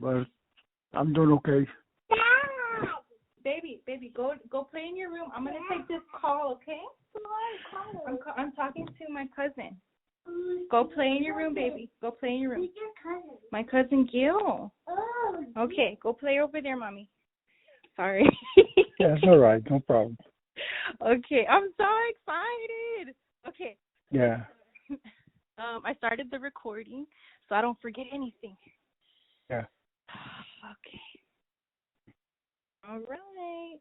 but I'm doing okay. Baby, go play in your room. I'm gonna take this call, okay? I'm talking to my cousin. Go play in your room, baby. Go play in your room. Who's your cousin? My cousin Gil. Oh. Okay, go play over there, mommy. Sorry. That's all right, no problem. Okay, I'm so excited. Okay. Yeah. I started the recording, so I don't forget anything. Yeah. Okay. All right.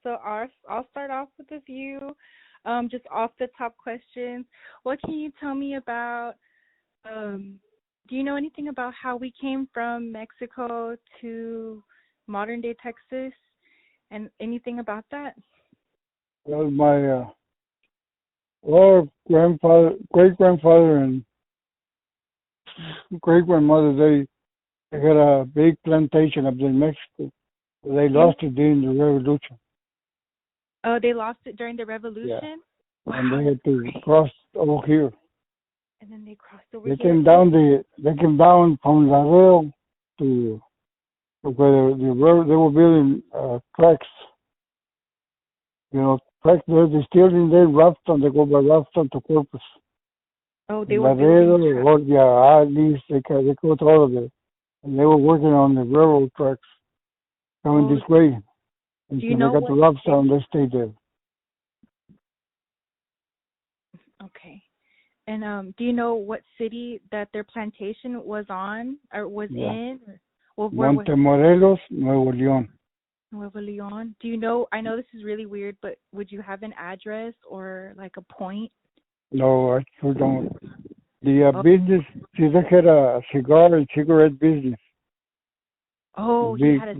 So I'll start off with a few, just off the top questions. What can you tell me about? Do you know anything about how we came from Mexico to modern day Texas, and anything about that? Well, my grandfather, great grandfather, and great grandmother, they had a big plantation up there in Mexico. They lost it during the revolution. Oh, they lost it during the Yeah. revolution? Wow. And they had to cross over here. And then they crossed over They here. came down from Laredo to where they were building tracks. You know, tracks there. They still in there, Ralston. They go by Ralston to Corpus. Oh, they were Laredo, building or yeah, at least they go to all of it. And they were working on the railroad tracks coming this way. And Do you so know they got to what? Ralston, they stayed there. Okay. And do you know what city that their plantation was on or was in? Or where was Montemorelos, Nuevo León. Nuevo León? Do you know? I know this is really weird, but would you have an address or like a point? No, I sure don't. The business, see, they had a cigar and cigarette business. Oh, he had a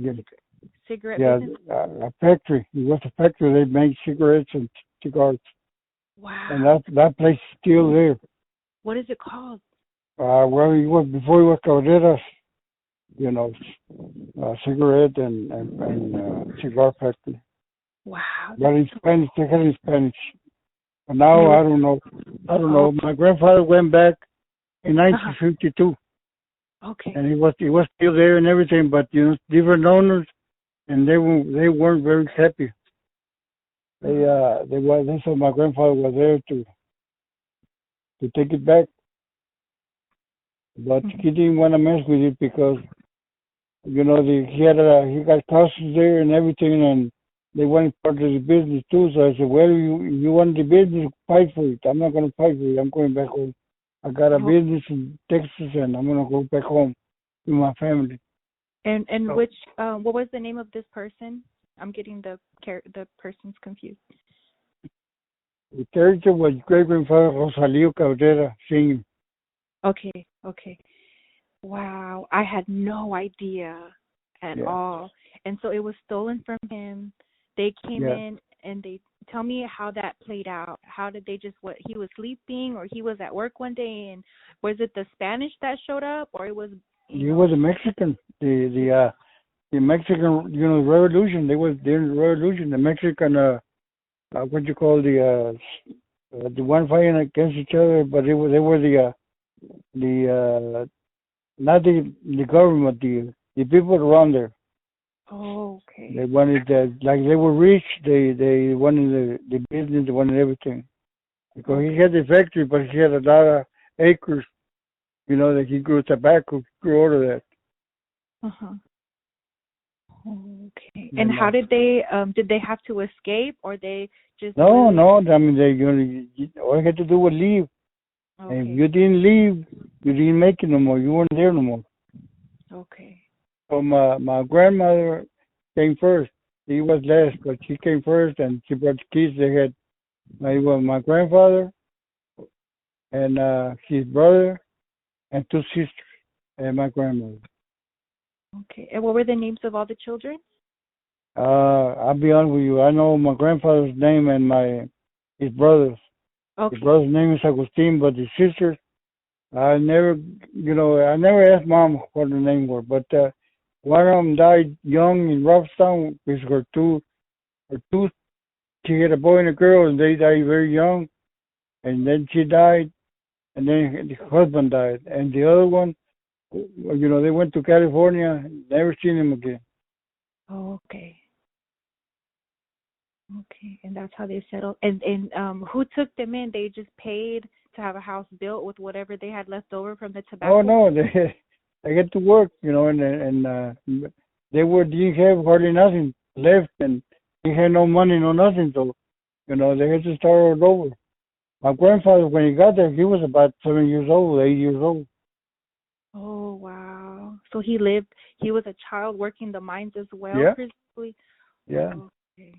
cigarette business? A factory. It was a factory. They made cigarettes and cigars. Wow. And that place is still there. What is it called? Well, before it was Carreras, you know, cigarette and cigar factory. Wow. But in Spanish, they had it in Spanish. But now, I don't know. My grandfather went back in 1952. Okay. And he was still there and everything, but you know, different owners, and they weren't very happy. They said my grandfather was there to take it back, but he didn't want to mess with it because you know he got cousins there and everything, and they wanted part of the business too. So I said, well, you want the business, fight for it. I'm not going to fight for it. I'm going back home. I got a business in Texas, and I'm going to go back home to my family. And which what was the name of this person? I'm getting the persons confused. The character was great grandfather Rosalio Cabrera Sr. Okay. Wow, I had no idea at all. And so it was stolen from him. They came in and they tell me how that played out. How did they he was sleeping or he was at work one day, and was it the Spanish that showed up or it was He was a Mexican. The Mexican, you know, revolution. They was during the revolution. The Mexican, what you call the one fighting against each other, but they were the not the government, the people around there. Oh, okay. They wanted like they were rich. They wanted the business. They wanted everything because he had the factory, but he had a lot of acres. You know that he grew tobacco, grew all of that. Okay. And how did they have to escape, or they just No. I mean, all you had to do was leave. Okay. And if you didn't leave, you didn't make it no more. You weren't there no more. Okay. So my grandmother came first. He was last, but she came first, and she brought the kids. They had my grandfather and his brother and two sisters and my grandmother. Okay. And what were the names of all the children? I'll be honest with you. I know my grandfather's name and his brother's. Okay. His brother's name is Agustin, but his sisters, I never asked Mom what the name were. But one of them died young in Robstown with her two. She had a boy and a girl, and they died very young. And then she died, and then the husband died. And the other one, You know, they went to California, never seen him again. Oh, okay. Okay, and that's how they settled. And who took them in? They just paid to have a house built with whatever they had left over from the Oh tobacco. no, they get to work, you know, and they were didn't have hardly nothing left, and he had no money, no nothing, so you know they had to start all over. My grandfather, when he got there, he was about 7 years old, 8 years old. Oh wow! So he lived. He was a child working the mines as well, Yeah, presumably. yeah, Okay,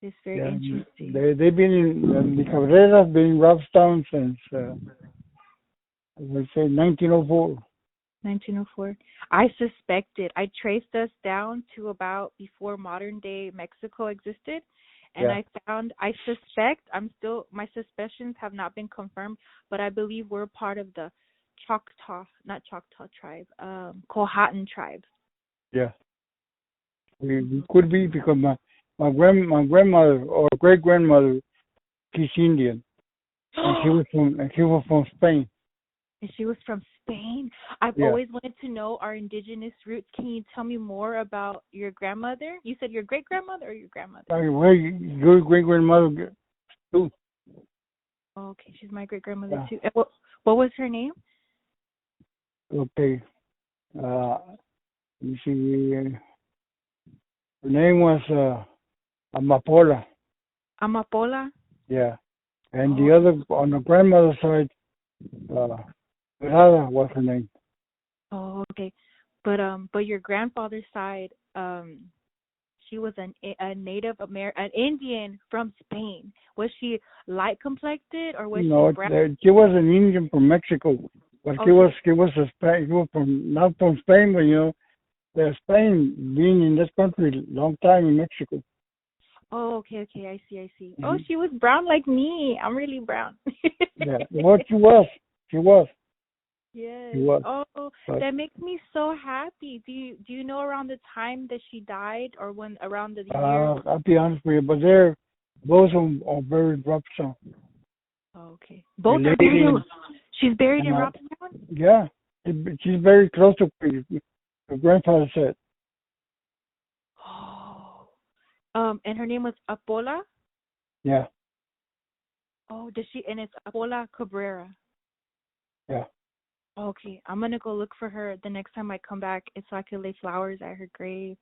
it's very yeah. interesting. They've been in the Cabreras, been in Robstown since let's say 1904. 1904. I suspected. I traced us down to about before modern day Mexico existed, and Yeah. I found. I suspect. I'm still. My suspicions have not been confirmed, but I believe we're part of the Choctaw, not Choctaw tribe, Powhatan tribe. Yeah, we could be because my grandmother or great grandmother, she's Indian, and she was from Spain. And she was from Spain. I've Yeah, always wanted to know our indigenous roots. Can you tell me more about your grandmother? You said your great grandmother or your grandmother? well, your great grandmother too. Oh, okay, she's my great grandmother Yeah. too. And what was her name? Okay. Uh, you see, her name was Amapola. Amapola. Yeah, and Oh, the other on the grandmother's side, uh, Rada was her name. oh, okay. But your grandfather's side, she was a Native American, an Indian from Spain. Was she light complected or was she No, brown? she was an Indian from Mexico, but Okay. she was a Spain. She was from not from Spain, but you know, Spain being in this country long time in Mexico. Oh, okay, okay. I see, I see. Oh, Hmm. she was brown like me. I'm really brown. Yeah, what she was, she was, she Yes. was. Oh, But that makes me so happy. Do you know around the time that she died or when around the year? I'll be honest with you, but they're both are very rough. So Oh, okay. the Both are buried in. lady She's buried and in Robinson. yeah, she's very close to her grandfather said. Oh. And her name was Apola. Yeah, Oh, does she? And it's Apola Cabrera. yeah. Okay, I'm gonna go look for her the next time I come back, so I can lay flowers at her grave.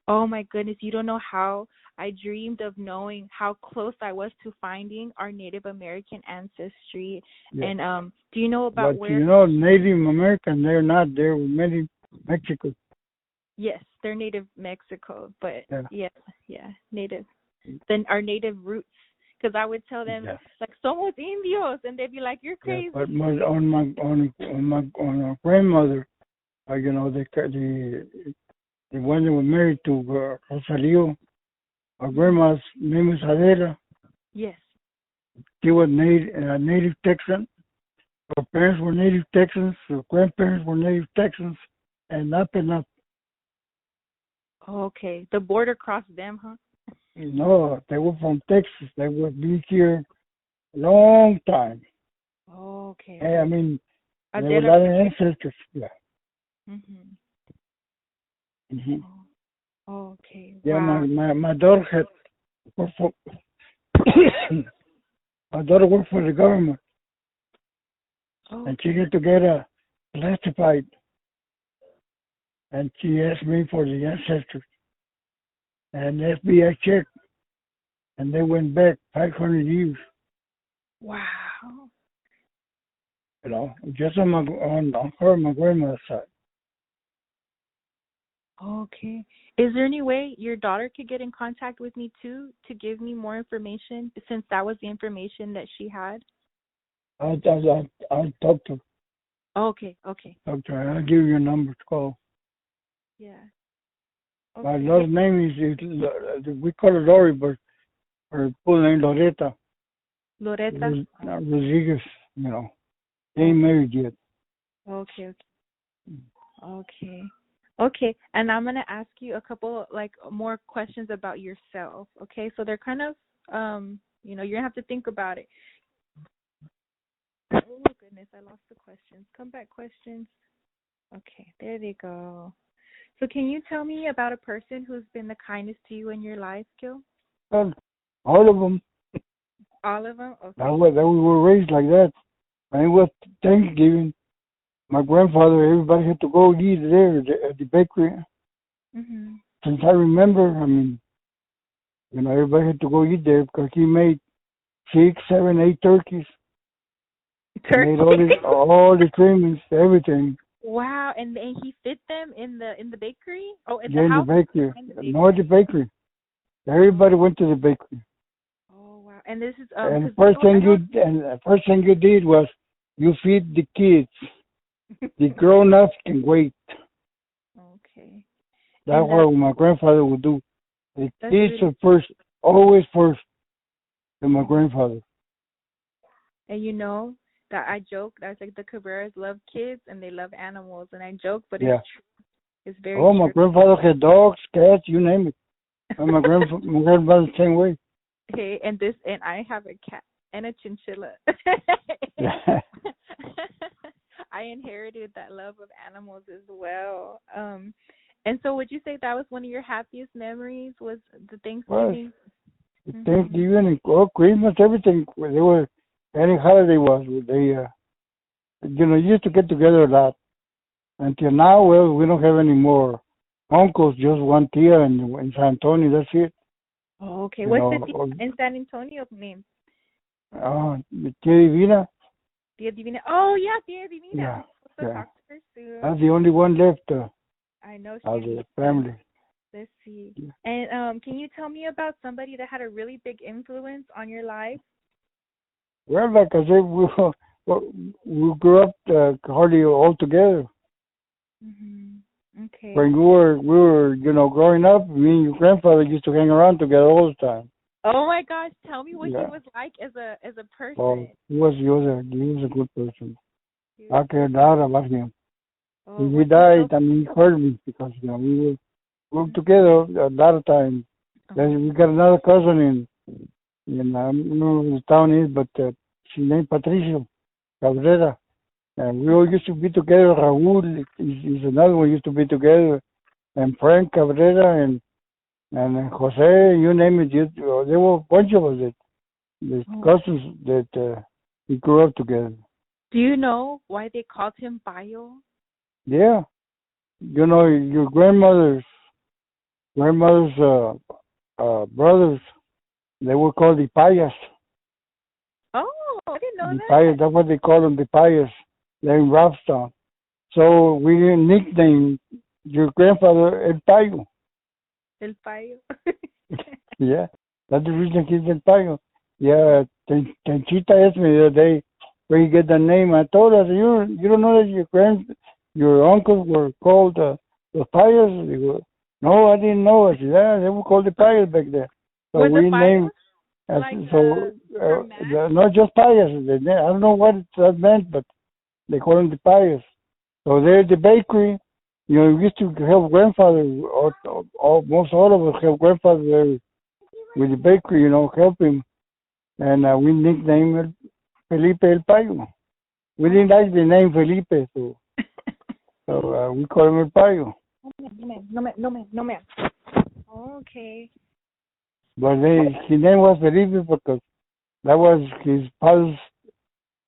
Oh my goodness, you don't know how I dreamed of knowing how close I was to finding our Native American ancestry. Yeah. And do you know about But where? you know, Native American, they're not. They're many Mexico. Yes, they're Native Mexico, but Yeah. yeah, yeah, Native. Then our native roots, because I would tell them Yeah. like somos indios, and they'd be like, "You're Yeah. crazy." But on our grandmother, you know, the one that was married to Rosalio, our grandma's name is Adela. Yes. She was native Texan. Her parents were native Texans. Her grandparents were native Texans, and up and up. Okay, the border crossed them, huh? You know, they were from Texas. They would be here a long time. Okay, And, I okay. mean, there were a Adela. lot of ancestors. Yeah. Mhm. Hmm. Oh, okay. Yeah, Wow. my daughter had worked for my daughter worked for the government, and she Okay. had to get a classified, and she asked me for the ancestors, and the FBI checked, and they went back 500 years. Wow. You know, just on her my grandmother's side. Okay. Is there any way your daughter could get in contact with me too to give me more information since that was the information that she had? I Okay, okay. talk to her. I'll give you a number to call. Yeah. My Okay. daughter's name we call her Lori, but her full name Loretta Loretta. Rodriguez. You know, they ain't Okay. married yet. Okay, okay. Okay. Okay. And I'm gonna ask you a couple like more questions about yourself. Okay, so they're kind of you're gonna have to think about it. Oh goodness, I lost the questions. Come back questions. Okay, there they go. So can you tell me about a person who's been the kindest to you in your life, Gil? Well, all of them. All of them? That Okay. was that we were raised like that. When it was Thanksgiving, my grandfather, everybody had to go eat there at the bakery. Mhm. Since I remember, I mean, everybody had to go eat there because he made 6, 7, 8 turkeys. He made Turkey. all the trimmings, everything. Wow, and he fit them in the bakery? Oh, at the Yeah, in the house bakery. or in the No, bakery? the bakery. Everybody went to the bakery. Oh wow. And this is And because I know. the first thing you did was you feed the kids. The grown-ups can wait. Okay. That's And what my grandfather would do. The that's kids really are first, always first to my grandfather. and that I joke that's like the Cabreras love kids and they love animals and I joke but it's Yeah. true. It's very Oh, my true. grandfather had dogs, cats, you name it. And my grandfather the same way. Hey, and I have a cat and a chinchilla. Yeah. I inherited that love of animals as well. And so would you say that was one of your happiest memories was the Well, Thanksgiving? Mhm. Thanksgiving and Christmas, everything. They were any holiday was they used to get together a lot. Until now, well, we don't have any more uncles, just one tia in San Antonio. That's it. Oh, okay. You What's the know, tia in San Antonio name? the tia Divina. Tia Divina. Oh yeah, Tia Divina. Yeah, I'm supposed to yeah. talk to her soon. That's the only one left I know of she's the fun. family. Let's see. Yeah. And can you tell me about somebody that had a really big influence on your life? Well, like I said, we grew up hardly all together. Mhm. Okay. When we were, growing up, me and your grandfather used to hang around together all the time. Oh my gosh, tell me what he Yeah. was like as a Well, person. he was a good person. He was I good. cared a lot about him. Oh, If he was he so died, I mean, it hurt me because we were together a lot of times. Then we got another cousin I don't know where the town is, but she named Patricia Cabrera. And we all used to be together. Raúl is another one used to be together. And Frank Cabrera and Jose, you name it. There were a bunch of us the Oh. cousins that we grew up together. Do you know why they called him Bayo? Yeah. Your grandmother's brothers, they were called the Payas. Oh, I didn't know The Payas, that. that's what they call them, the Payas. They're in Robstown. So we nicknamed your grandfather El Payo. El Bayo. Yeah, that's the reason he's El Payo. Yeah, Tenchita asked me the other day where you get the name. I told her, you don't know that your uncles were called the Payas? He goes, no, I didn't know. I said, yeah, they were called the Payas back there. So Were the we named, Bayos like German? not just Payas. I don't know what that meant, but they call them the Payas. So there at the bakery, we used to help grandfather, most all of us help grandfather there with the bakery, help him. And we nicknamed him Felipe El Payo. We didn't like the name Felipe, so we call him El Payo. No, ma'am. Okay. But his name was Felipe because that was his father's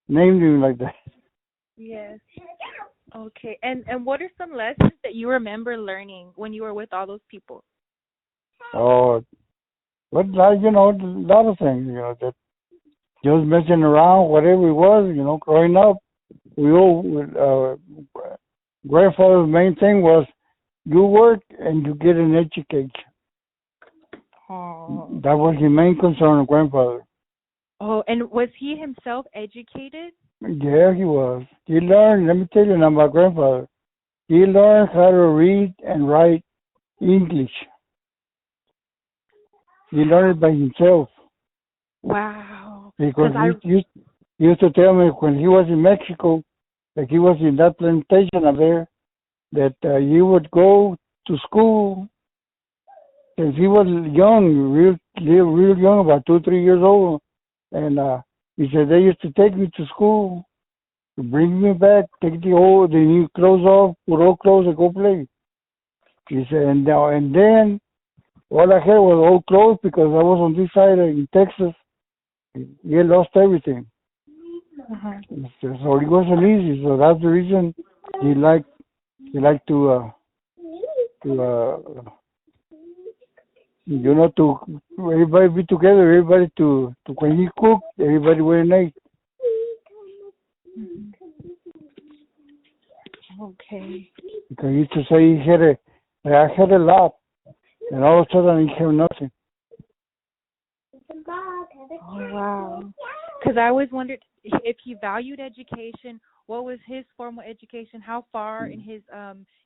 named him like that. Yes. Okay. And what are some lessons that you remember learning when you were with all those people? Oh, but like, a lot of things, that just messing around, whatever it was, growing up. We all, grandfather's main thing was you work and you get an education. Oh. That was his main concern, grandfather. Oh, and was he himself educated? Yeah, he was. He learned, let me tell you now, my grandfather, he learned how to read and write English. He learned it by himself Wow. because I he used to tell me when he was in Mexico, like he was in that plantation up there, that he would go to school since he was young, real young, about 2, 3 years old. And he said they used to take me to school, bring me back, take the new clothes off, put old clothes, and go play. He said, and then all I had was old clothes because I was on this side in Texas. He had lost everything. Uh-huh. So it wasn't easy. So that's the reason he liked to to everybody be together, everybody to when he cooked, everybody went and ate. Okay. Because he used to say I had a lot, and all of a sudden he had nothing. Oh, wow. Because I always wondered if he valued education. What was his formal education? How far in his,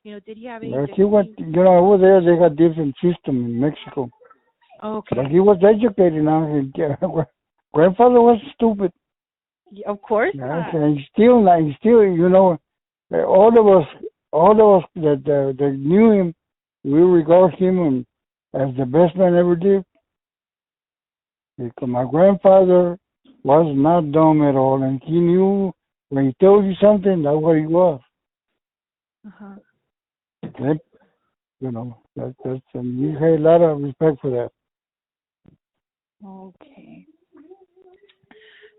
did he have any Well, degrees? he went, over there they got different system in Mexico. Okay. But he was educated now. Grandfather was stupid. Yeah, of course not. And still, all of us that knew him, we regard him as the best man ever did. Because my grandfather was not dumb at all, and he knew when he told you something, that's what he was. Uh-huh. That, and we had a lot of respect for that. Okay.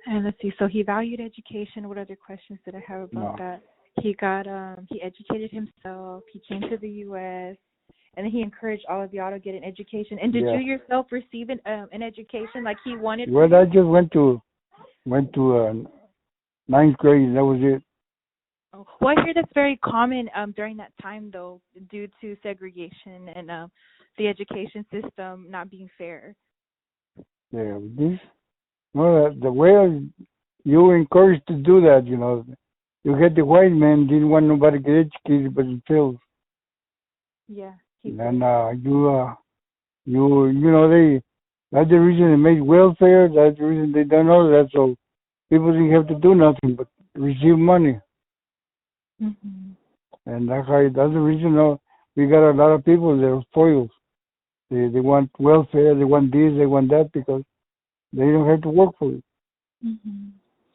And let's see. So he valued education. What other questions did I have about that? He educated himself. He came to the U.S. and then he encouraged all of y'all to get an education. And did you yourself receive an education like he wanted? Well, I just went to ninth grade. That was it. Oh, well, I hear that's very common during that time, though, due to segregation and the education system not being fair. Yeah, the way you were encouraged to do that, you had the white man didn't want nobody to get educated but themselves. Yeah. And that's the reason they made welfare. That's the reason they done all that, so people didn't have to do nothing but receive money. Mm-hmm. And that's the reason we got a lot of people that are spoiled. They want welfare, they want this, they want that because they don't have to work for it. Mm-hmm.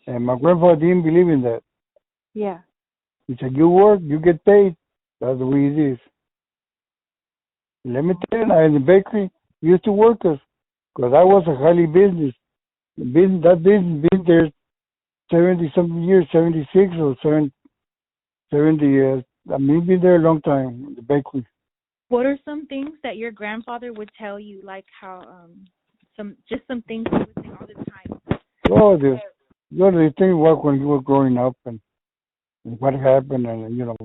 And my grandfather didn't believe in that. Yeah. He said, you work, you get paid. That's the way it is. Let me tell you, in the bakery, we used to work because I was a highly business. That business been there 70-something years, 76 or 70 years. I mean, been there a long time, the bakery. What are some things that your grandfather would tell you, like how some things he would say all the time? Oh, the thing was when you were growing up and what happened, and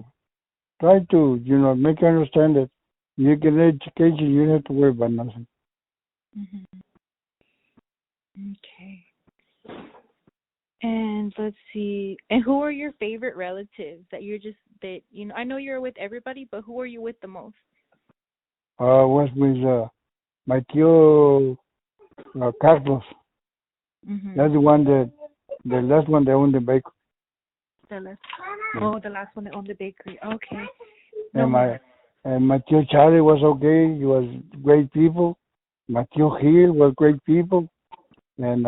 try to make you understand that you get an education, you don't have to worry about nothing. Mm-hmm. Okay. And let's see. And who are your favorite relatives that I know you're with everybody, but who are you with the most? Was with my tío Carlos. Mm-hmm. That's the last one that owned the bakery. The last one that owned the bakery. Okay. And my tío Charlie was okay. He was great people. My tío Gil was great people. And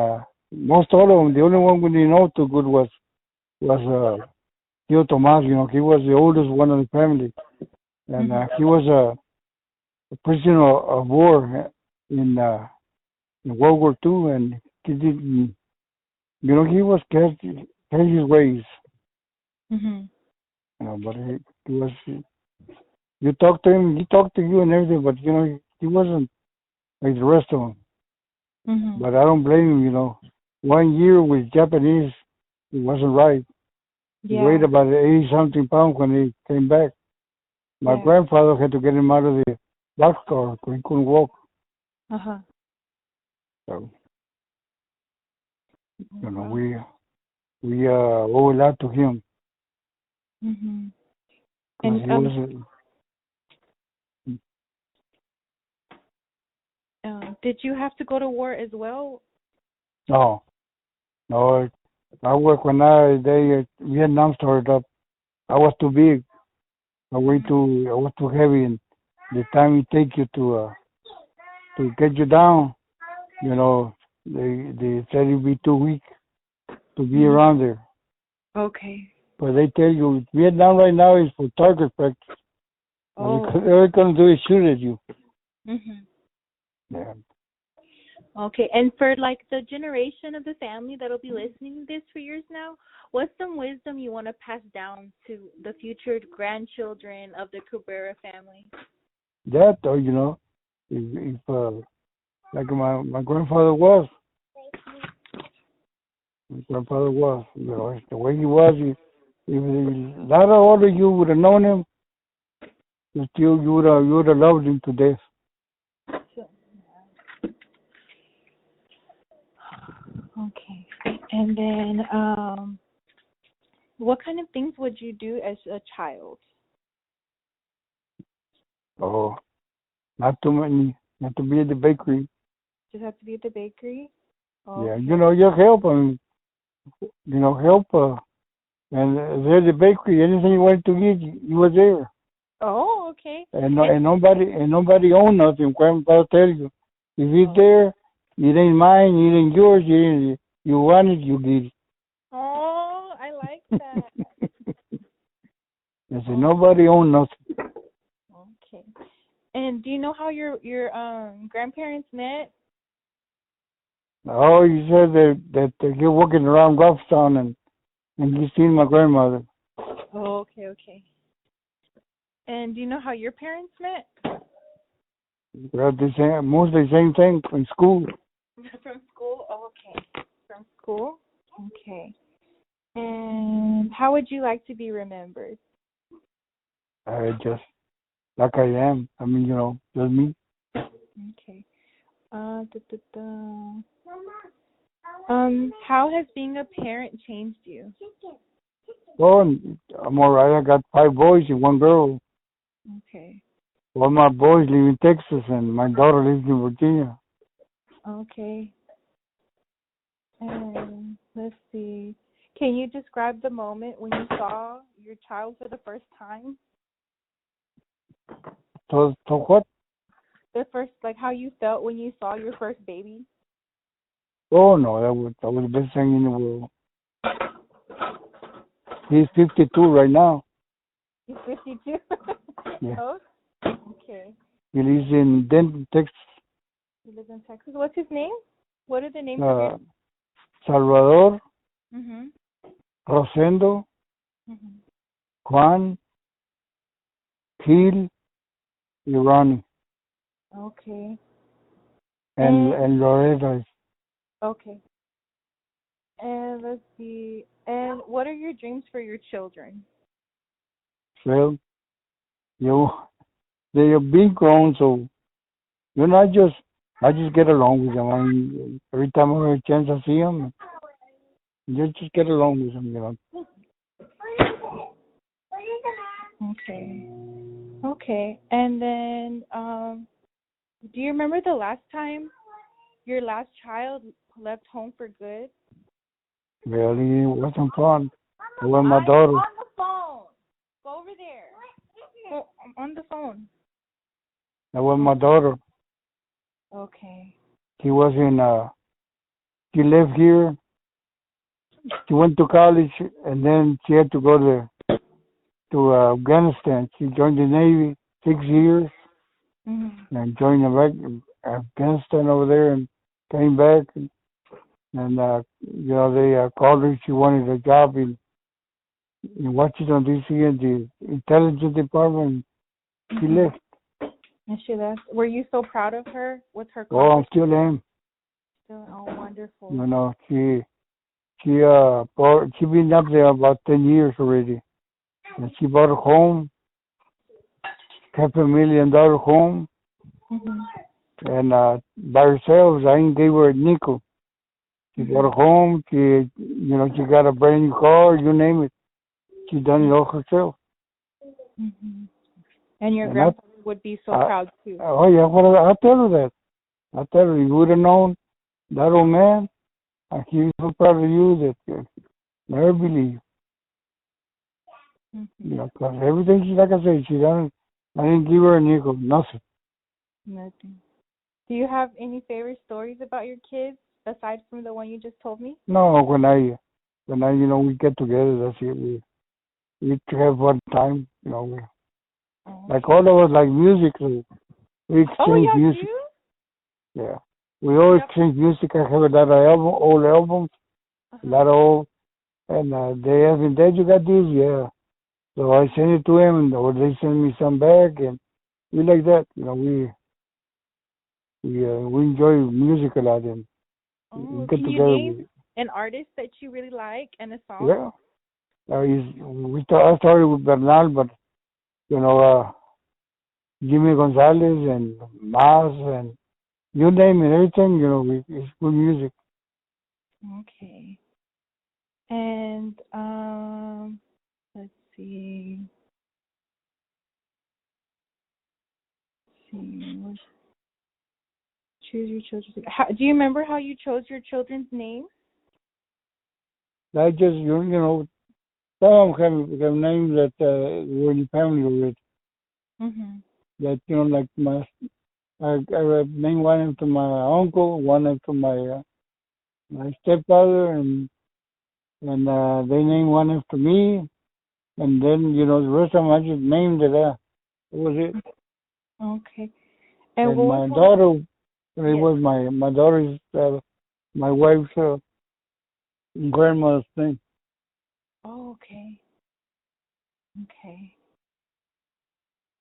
most all of them, the only one we didn't know too good was tío Tomás. He was the oldest one of the family. And he was a prisoner of war in World War II, and he didn't, he was kept his ways. Mm-hmm. But he was. You talk to him, he talked to you and everything, but he wasn't like the rest of them. Mm-hmm. But I don't blame him. 1 year with Japanese, it wasn't right. Yeah. He weighed about 80-something pounds when he came back. My grandfather had to get him out of the boxcar because he couldn't walk. Uh-huh. So, we owe a lot to him. Mm-hmm. And he was, did you have to go to war as well? No. I worked when Vietnam started up. I was too big. I was too heavy, and the time it take you to get you down, they said you'd be too weak to be around there. Okay. but they tell you Vietnam right now is for target practice. Oh. All they're gonna do is shoot at you. Mhm. Yeah. Okay, and for like the generation of the family that'll be listening to this for years now, what's some wisdom you want to pass down to the future grandchildren of the Cabrera family? That, or if like my grandfather was, the way he was. If a lot older you would have known him, still you would have loved him to death. Okay, and then what kind of things would you do as a child? Oh, not too many. Not to be at the bakery. Just have to be at the bakery. Yeah, Okay. just help him. Help. And there's the bakery. Anything you wanted to eat, you were there. Oh, okay. And nobody owned nothing. Grandpa tell you, if it's there, it ain't mine, it ain't yours. You want it, you get it. Oh, I like that. I said nobody owned nothing. Okay. And do you know how your grandparents met? Oh, you said that you're walking around Goffstown and you seen my grandmother. Oh, okay. And do you know how your parents met? Well, mostly the same thing from school. From school? Oh, okay. From school? Okay. And how would you like to be remembered? Just like I am. I mean, just me. Okay. How has being a parent changed you? Well, I'm all right. I got 5 boys and 1 girl. Okay. All my boys live in Texas and my daughter lives in Virginia. Okay. And let's see. Can you describe the moment when you saw your child for the first time? So what? The first, like how you felt when you saw your first baby? Oh no, that was the best thing in the world. He's 52 right now. He's 52? Yeah. Oh, okay. He lives in Denton, Texas. He lives in Texas. What's his name? What are the names of your... Salvador, Mhm. Rosendo, Mhm. Juan, Gil, y Ronnie. Okay. And Loretta. Okay. And let's see. And what are your dreams for your children? Well, they are big grown, so I just get along with them. I mean, every time I have a chance I see them, just get along with them. Okay. And then, do you remember the last time your last child left home for good? Really, it wasn't fun. When my daughter, On the phone. Go over there. Go on the phone. that was my daughter. Okay. She was she left here. She went to college, and then she had to go to Afghanistan. She joined the Navy 6 years, and joined Afghanistan over there, and came back. And they called her. She wanted a job in Washington D.C. in the intelligence department. She left. And she left. Were you so proud of her with her? Oh, I still am. Oh, wonderful. She been up there about 10 years already, and she bought a home, kept $1 million home, and by herself, I ain't gave her a nickel. She bought a home. She got a brand new car. You name it, she done it all herself. And your grandfather would be so proud too. Oh yeah, well I tell her that. I tell her, you would have known that old man. He was so proud of you that never believe. Because everything she, like I say, she done. I didn't give her a nickel, nothing. Nothing. Do you have any favorite stories about your kids aside from the one you just told me? No, when I we get together, that's it. we to have one time, Oh, like okay. all of us like music, so we Oh, exchange y'all music. do? Yeah, we always Yep. exchange music. I have a lot of old albums, a Uh-huh. lot of old, and they ask me, Dad, you got these? Yeah. So I send it to him, or they send me some back, and we like that. We enjoy music a lot, and we Oh, get can you together. name an artist that you really like and a song? Yeah. I started with Bernal, but you know, Jimmy Gonzalez and Mars and you name it, everything. It's good music. Okay. And let's see. Let's see. Choose your children's. Do you remember how you chose your children's names? I just some of them have names that were in the family with. Mhm. That like I named one after my uncle, one after my stepfather, and they named one after me, and then the rest of them I just named it. That was it. Okay. And And what was my one? daughter, it Yes. was my daughter's my wife's grandmother's name. Oh, okay. Okay.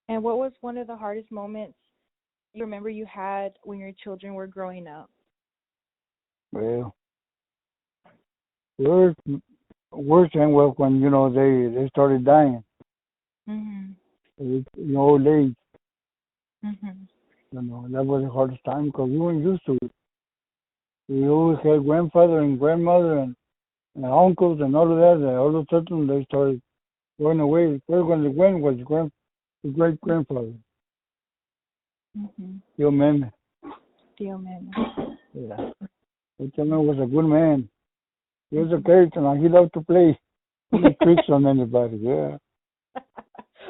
And what was one of the hardest moments you remember you had when your children were growing up? Well, worse worse than well when they started dying. Mhm. Old age. Mhm. That was the hardest time because we weren't used to it. We always had grandfather and grandmother and uncles and all of that. And all of a sudden they started going away. The first one that went was the great grandfather, Mhm. your man. Dear man. Yeah, which man was a good man. He was a Mhm. character. And he loved to play tricks on anybody. Yeah.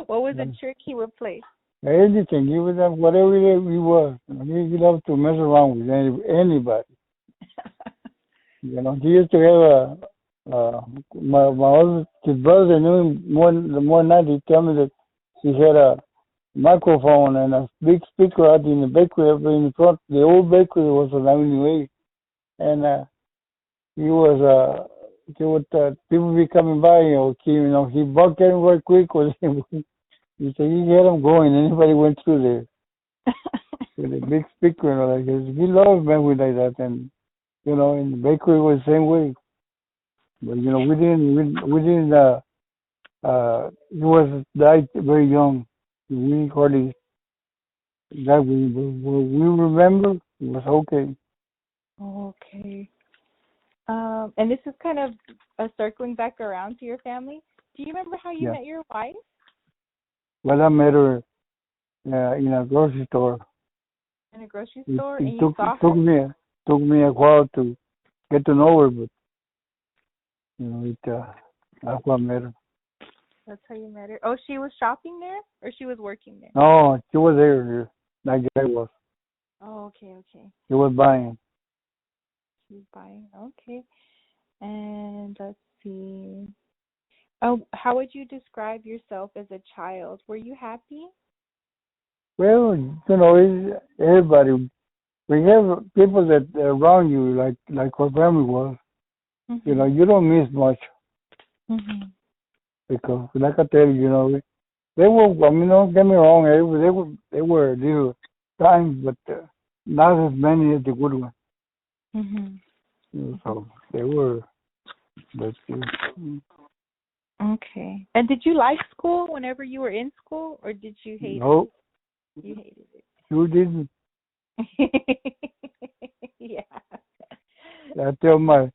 What was a Yeah. trick he would play? Anything. He was whatever he was. He loved to mess around with anybody. He used to have my other his brother knew him more night. He tell me that he had a microphone and a big speaker out in the bakery up in the front. The old bakery was on Avenue 8, and he was he would people be coming by. He bucked everywhere quick. He said he had them going. Anybody went through there with a big speaker and all that. He loved men with like that, and in the bakery was the same way. But we didn't. He was died very young. We hardly that we remember. It was okay. Okay. And this is kind of circling back around to your family. Do you remember how you Yeah. met your wife? Well, I met her in a grocery store. In a grocery It, store, it and you took saw took her? me took me a while to get to know her, but that's what I met her. That's how you met her. Oh, she was shopping there, or she was working there? No, she was there. That guy was. Oh, okay, okay. He was buying. She's buying. Okay. And let's see. Oh, how would you describe yourself as a child? Were you happy? Well, everybody. We have people that around you, like our family was. Mhm. You don't miss much Mhm. because, like I tell you, they were. I mean, don't get me wrong. They were little times, but not as many as the good ones. Mhm. So they were. But Okay. And did you like school whenever you were in school, or did you hate it? no, You hated you didn't. it. Yeah. I tell my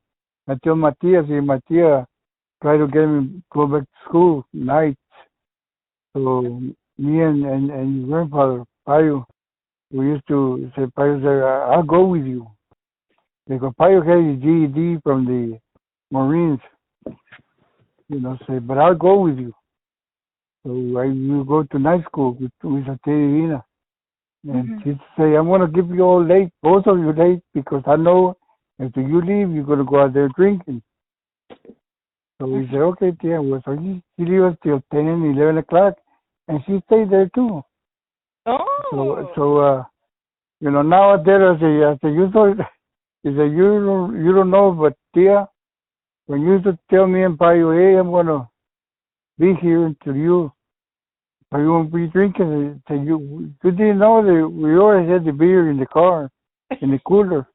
tia, see, my tia tried to get me to go back to school night. So me and your grandfather, Payo, we used to say, Payo said, I'll go with you. Because Payo had his GED from the Marines, say, but I'll go with you. So you go to night school with a Divina. And Mhm. she'd say, I'm going to keep you all late, both of you late, because I know after you leave, you're going to go out there drinking. So we said, okay, tia. Well, so she leave us till 10 and 11 o'clock, and she stayed there too. Oh. So now I said, you thought, he said, you don't know, but tia, when you used to tell me and Payo, hey, I'm gonna be here until you won't be drinking. I said, you didn't know that we always had the beer in the car, in the cooler.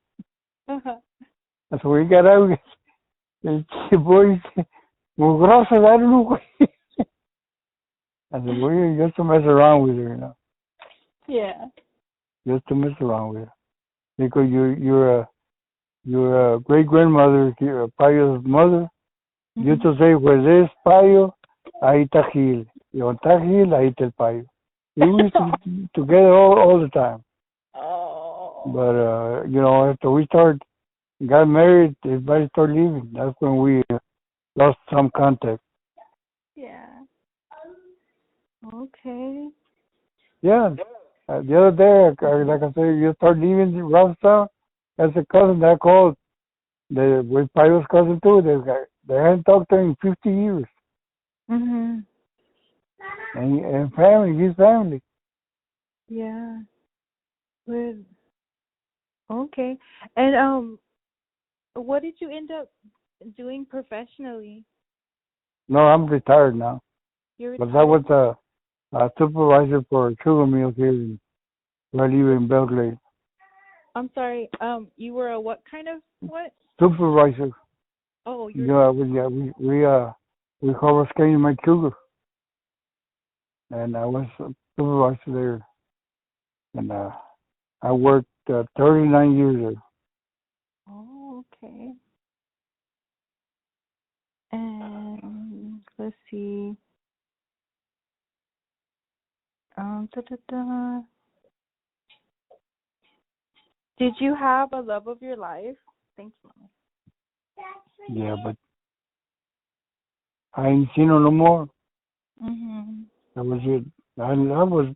And so we got out, and the boys, mugroso, I don't know. I said, well, just to mess around with her, Yeah. just to mess around with her. Because your great grandmother, Payo's mother, used to say, where there's Payo, ahí está Gil. Y donde está Gil, ahí está el Payo. We used to be together all the time. Oh. But, after we got married, everybody started leaving. That's when we lost some contact. Yeah. Okay. Yeah. The other day, like I said, you start leaving Robstown. That's a cousin that I called. With Payo's cousin too. They hadn't talked to him in 50 years. Mhm. And family, his family. Yeah. Good. Okay. And what did you end up doing professionally? No, I'm retired now. You're But I retired? was a supervisor for sugar mills here where I live in Belgrade. I'm sorry. You were a what kind of what? Supervisor. Oh, you're. We confiscated my sugar, and I was a supervisor there, and I worked 39 years there. Oh, okay. And let's see. Da, da, da. Did you have a love of your life? Thanks, Mama. Yeah, but I ain't seen her no more. Mhm. That was it. I was,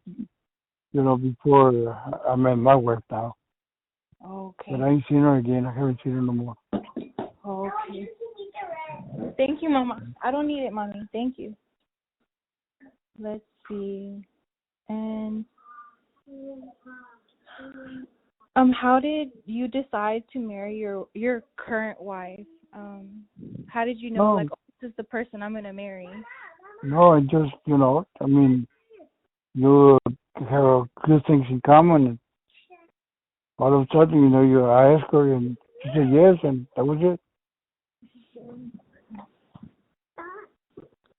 before I met my wife now. Okay. But I ain't seen her again. I haven't seen her no more. Okay. Thank you, Mama. I don't need it, Mommy. Thank you. Let's see. And how did you decide to marry your current wife? How did you know, No, oh, this is the person I'm gonna marry? no, it just, I mean, you have a few things in common. And all of a sudden, I asked her and she said yes, and that was it.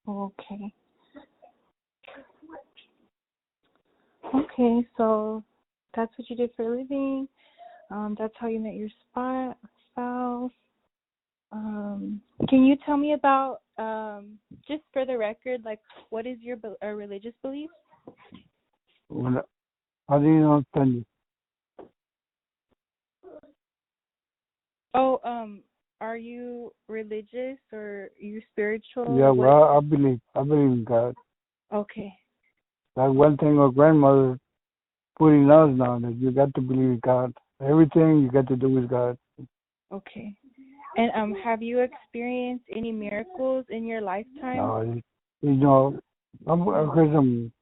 Okay. Okay, so that's what you did for a living. That's how you met your spouse. Can you tell me about, just for the record, like, what is your religious belief? How do you understand you? Oh, are you religious or you spiritual? Yeah, well, I believe in God. Okay. That's one thing our grandmother put in us now, that you got to believe in God. Everything you got to do with God. Okay. And have you experienced any miracles in your lifetime? No, I heard some,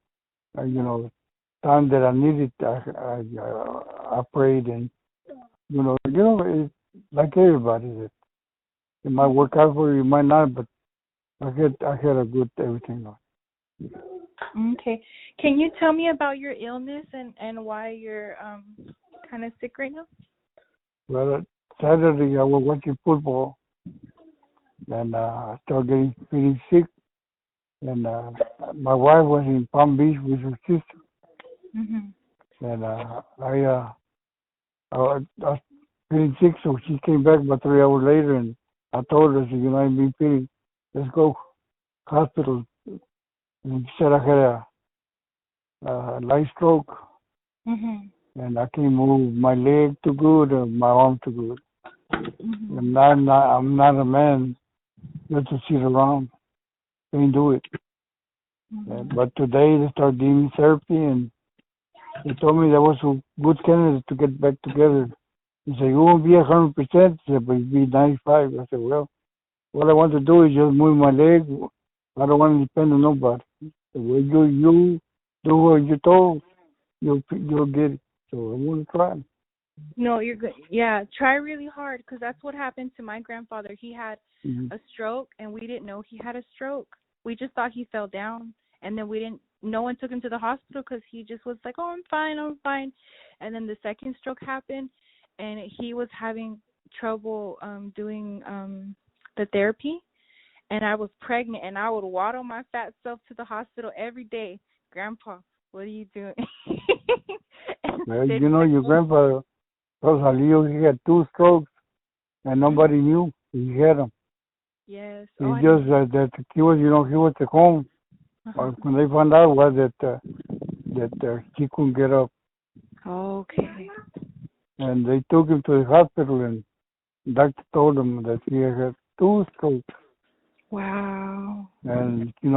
time that I needed, I prayed, and it's like everybody. It might work out for you, it might not, but I had a good everything. Okay. Can you tell me about your illness and why you're kind of sick right now? Well, Saturday I was watching football, and I started feeling sick, and my wife was in Palm Beach with her sister, and I was feeling sick, so she came back about 3 hours later, and I told her, I said, I've been feeling, let's go hospital. And she said I had a light stroke, and I can't move my leg too good or my arm too good. I'm not a man just to sit around. Can't do it. But today they started giving me therapy, and they told me that was a good candidate to get back together. He said, you won't be 100%, he said, but you'll be 95. I said, well, All I want to do is just move my leg. I don't want to depend on nobody. The way you do what you told, you'll get it. So I'm gonna try. No, you're good. Yeah, try really hard because that's what happened to my grandfather. He had Mm-hmm. a stroke, and we didn't know he had a stroke. We just thought he fell down, and then we didn't. No one took him to the hospital because he just was like, "Oh, I'm fine, I'm fine." And then the second stroke happened, and he was having trouble doing the therapy, and I was pregnant, and I would waddle my fat self to the hospital every day. Grandpa, what are you doing? And Well, then you know, your grandfather, Rosalio, he had 2 strokes and nobody knew he had them. yes. He Oh, I just know. that he was, he was at home. Uh-huh. When they found out was that he couldn't get up, Okay. and they took him to the hospital, and doctor told him that he had 2 strokes, Wow. and he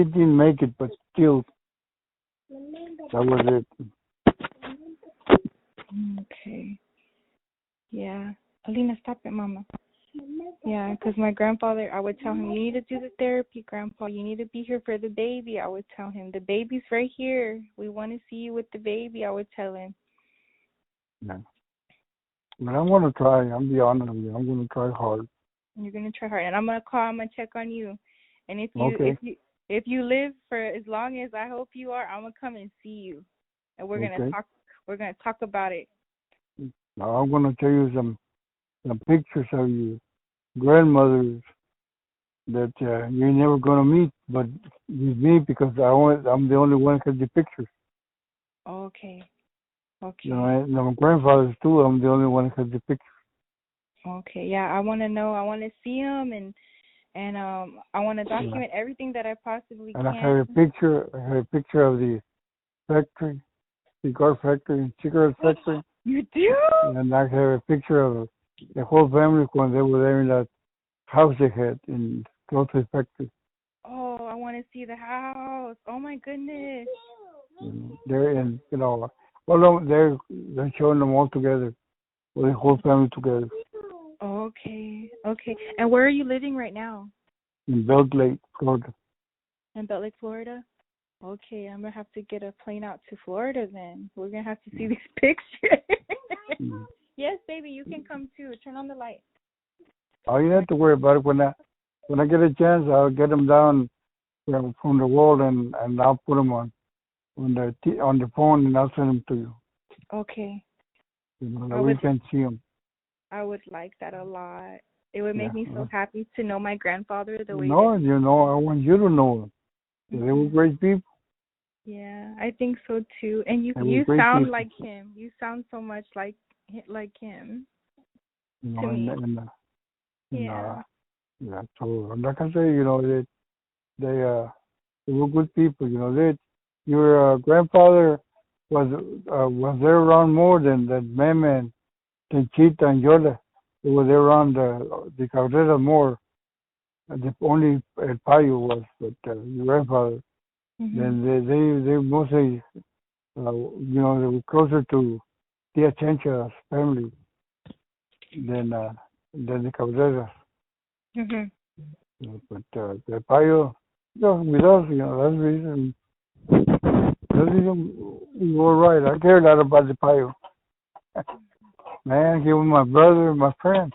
didn't make it, but still, that was it. Okay. Yeah. Alina, stop it, Mama. Yeah, because my grandfather, I would tell him, you need to do the therapy, Grandpa. You need to be here for the baby. I would tell him, the baby's right here. We want to see you with the baby. I would tell him. Yeah. But I'm gonna try. I'm be honest with you. I'm gonna try hard. And you're gonna try hard, and I'm gonna call. I'm gonna check on you. And Okay. if you live for as long as I hope you are, I'm gonna come and see you, and we're gonna Okay. talk. We're gonna talk about it. Now I'm gonna tell you some pictures of your grandmothers that you're never gonna meet, but with me because I'm the only one who has the pictures. Okay. Okay. And my grandfathers too. I'm the only one who has the pictures. Okay. Yeah, I want to know. I want to see them, and I want to Yeah. document everything that I possibly And I can. have a picture. I have a picture of the factory, cigar factory, cigarette factory, You do? and I have a picture of the whole family when they were there in that house they had in close to the factory. Oh, I want to see the house. Oh my goodness. They're in, all of them, they're showing them all together, with the whole family together Okay. Okay. And where are you living right now? in Belle Lake, Florida. In Belt Lake, Florida? Okay, I'm gonna have to get a plane out to Florida then. We're gonna have to see these pictures. Mm. Yes, baby, you can come too. Turn on the light. All you have to worry about it when I get a chance, I'll get them down from the wall and I'll put them on the phone and I'll send them to you. Okay. That we can see them. I would like that a lot. It would make me Yeah. so happy to know my grandfather the way No, that. I want you to know them. They were great people. Yeah, I think so too. And They were you great sound people. like him. You sound so much like him to And, me. and, Yeah. yeah. So like I say, they were good people. Your grandfather was there around more than Meme and Tenchita and Yola. They were there around the Cabrera more. The only El Payo was, but your grandfather. Mhm. Then they mostly, they were closer to Tia Chencha's family than the Cabreras. Mhm. But the Payo, with us, that's the reason. That's the reason we were right. I care a lot about the Payo. Man, he was my brother, my friend.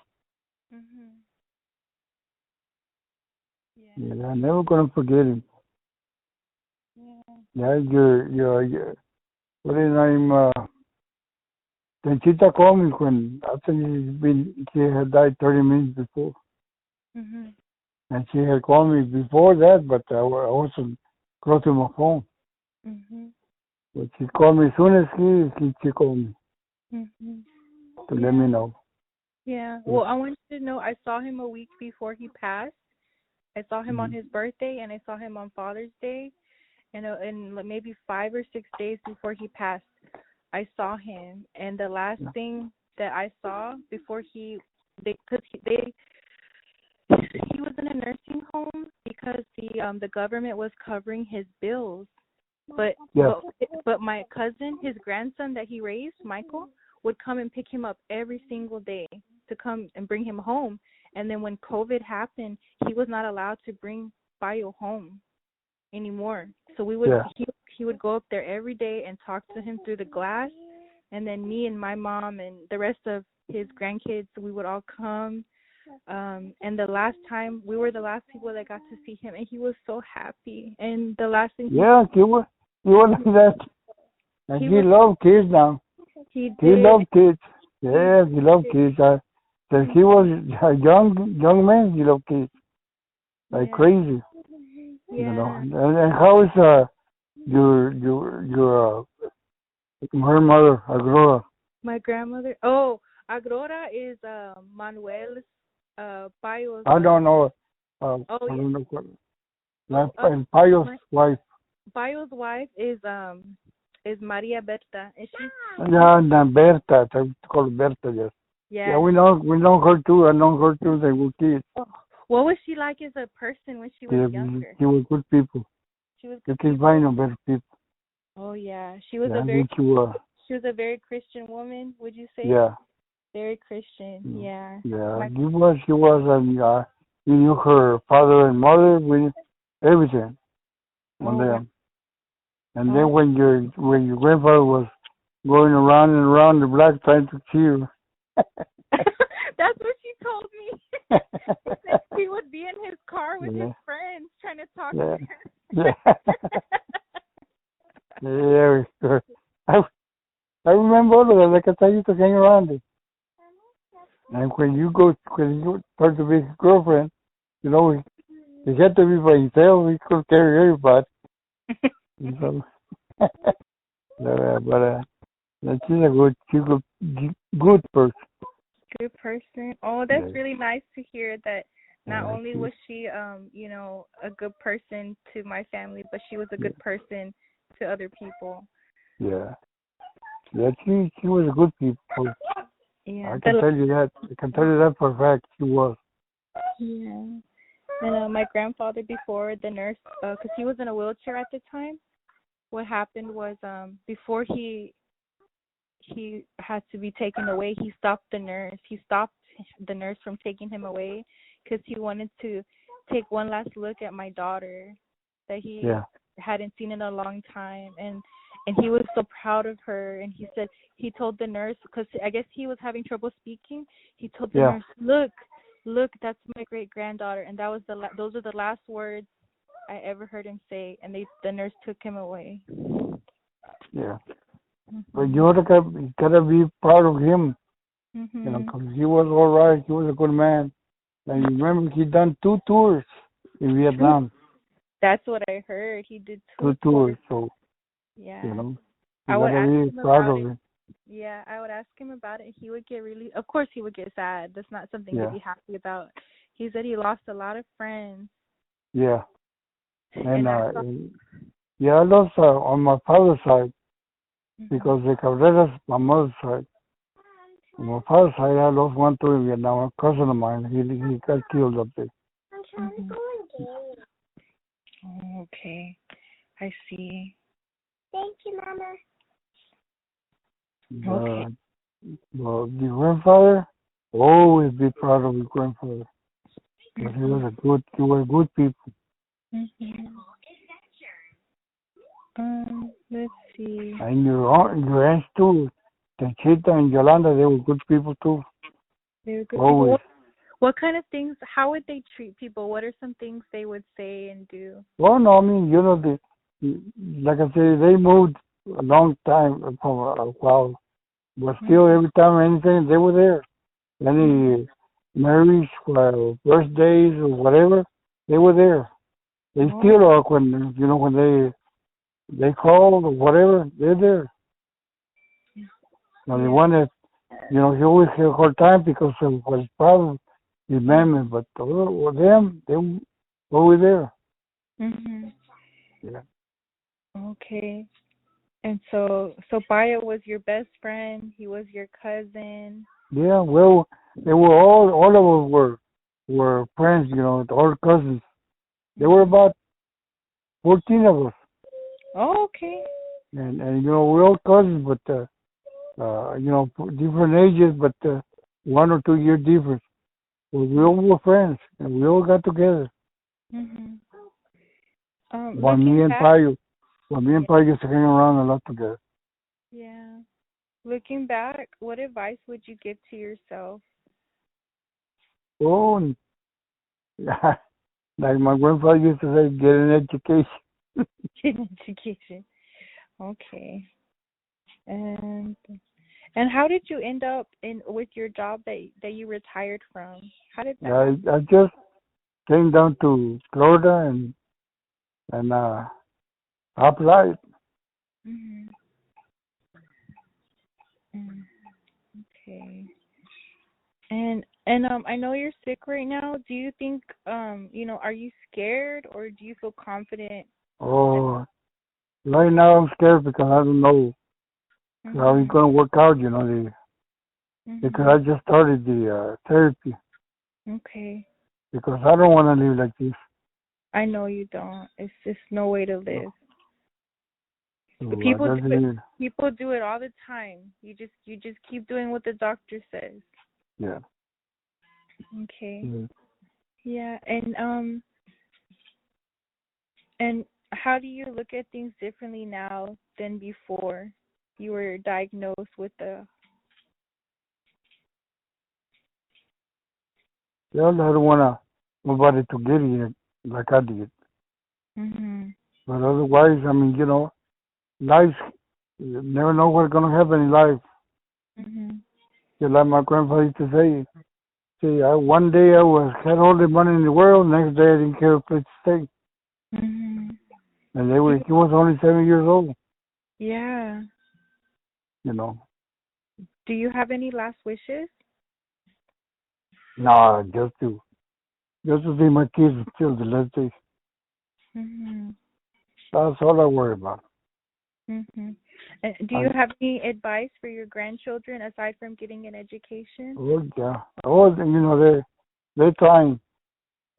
Mhm. Yeah. Yeah, I'm never gonna forget him. Yeah. Yeah, your what is his name? Tenchita called me when I think she had died 30 minutes before, Mhm. and she had called me before that, but I wasn't close to my phone. Mhm. But she called me as soon as she called me Mhm. to let me know. Yeah. Well, I want you to know I saw him a week before he passed. I saw him on Mhm. his birthday, and I saw him on Father's Day, and like maybe 5 or 6 days before he passed, I saw him. And the last Yeah. thing that I saw before because he was in a nursing home because the government was covering his bills. But Yeah. but my cousin, his grandson that he raised, Michael, would come and pick him up every single day to come and bring him home. And then when COVID happened, he was not allowed to bring Bayo home anymore. So Yeah. he would go up there every day and talk to him through the glass, and then me and my mom and the rest of his grandkids, we would all come. And the last time, we were the last people that got to see him, and he was so happy. And the last thing Yeah, he was like that. And he was, loved kids now. he He did. loved kids. Yeah, he loved kids. Since he was a young man, he loved kids like Yeah. crazy. You know. And how is your her mother, Aurora? My grandmother. Oh, Agrora is Manuel's Bayo's. I don't know. Oh I yeah. don't know what. Oh, And Payo's wife. Bayo's wife is Maria Berta, and she's Yeah, and Berta. They call her Berta. Yes. yeah. Yeah, we know her too. I know her too. They were kids. What was she like as a person when she was younger? She was good people. She was. You can find no better people. Oh yeah, she was Yeah, a very she was. she was a very Christian woman. Would you say? Yeah. Very Christian. Yeah. Yeah, she was, and you knew her father and mother with everything on them. And then when your grandfather was going around and around the block trying to cheer. That's what she told me. She said he would be in his car with his friends trying to talk to her. Yeah. Yeah. I remember all of that. Like I said, I used to hang around it. And when you start to be his girlfriend, you know, he had to be by himself. He could carry everybody. So, but she's a good person. Good person. Oh, that's Yeah. really nice to hear that. Not only was she, a good person to my family, but she was a good person to other people. Yeah. Yeah, she was a good people. Yeah. I can tell you that. I can tell you that for a fact. She was. Yeah. And my grandfather, before the nurse, because he was in a wheelchair at the time, what happened was before he had to be taken away, he stopped the nurse. He stopped the nurse from taking him away because he wanted to take one last look at my daughter that he hadn't seen in a long time, and he was so proud of her. And he told the nurse, because I guess he was having trouble speaking. He told the nurse, look, that's my great granddaughter. And that was those are the last words I ever heard him say. And the nurse took him away. Yeah. But you gotta be proud of him. Mm-hmm. You know, 'cause he was all right. He was a good man. And you remember he done 2 tours in Vietnam. That's what I heard. He did 2 tours. So yeah, you know, I would gotta ask be him proud about of it. him. Yeah, I would ask him about it. He would get of course he would get sad. That's not something to be happy about. He said he lost a lot of friends. Yeah. And I lost on my father's side because the Cabreras, my mother's side. On my father's side, I lost one too in Vietnam. A cousin of mine, he got killed up there. Okay, I see. Thank you, Mama. Okay. Well, the grandfather, always be proud of your grandfather. Because he was good people. Mm-hmm. Let's see. And your aunts too, Conchita and Yolanda, they were good people too. They were good always. people. What kind of things? How would they treat people? What are some things they would say and do? Well, no, I mean, you know, like I say, they moved a long time from a while, but still, every time anything, they were there. Any marriage, birthdays, or whatever, they were there. They still are when they called or whatever, they're there. Now the one that, he always had a hard time because of his problem, his memory, but them, they were always there. Mm-hmm. Yeah. Okay. And so Bayo was your best friend. He was your cousin. Yeah, well, they were all of us were friends, all cousins. There were about 14 of us. Oh, okay. And we're all cousins, but different ages, but 1 or 2 year difference. Well, we all were friends, and we all got together. Mhm. While me Looking and back, Payo, while me and Payo used to hang around a lot together. yeah. Looking back, what advice would you give to yourself? Oh, and like my grandfather used to say, get an education. In education. Okay. And how did you end up in with your job that you retired from? How did that happen? I just came down to Florida and applied. Mhm. Mm, okay. And I know you're sick right now. Do you think are you scared or do you feel confident? Oh, right now I'm scared because I don't know how it's Mhm. gonna work out. Because I Mhm. just started the therapy Okay. because I don't want to live like this. I know you don't. It's just no way to So, live. But so I people do just it. need, People do it all the time. You just keep doing what the doctor says. yeah. Okay. Yeah. Yeah, and how do you look at things differently now than before you were diagnosed with the Well, I don't want nobody to get it like I did. Mhm. But otherwise, I mean, life, you never know what's gonna happen in life. Mhm. Just like my grandfather used to say, one day had all the money in the world, next day I didn't care a place to stay. Mhm. And Do he was only 7 years old, yeah. you know. Do you have any last wishes? Nah, just to see my kids and children, let's say. Mhm. That's all I worry about. Mhm. Do you And, have any advice for your grandchildren aside from getting an education? oh, yeah. Oh, they're trying.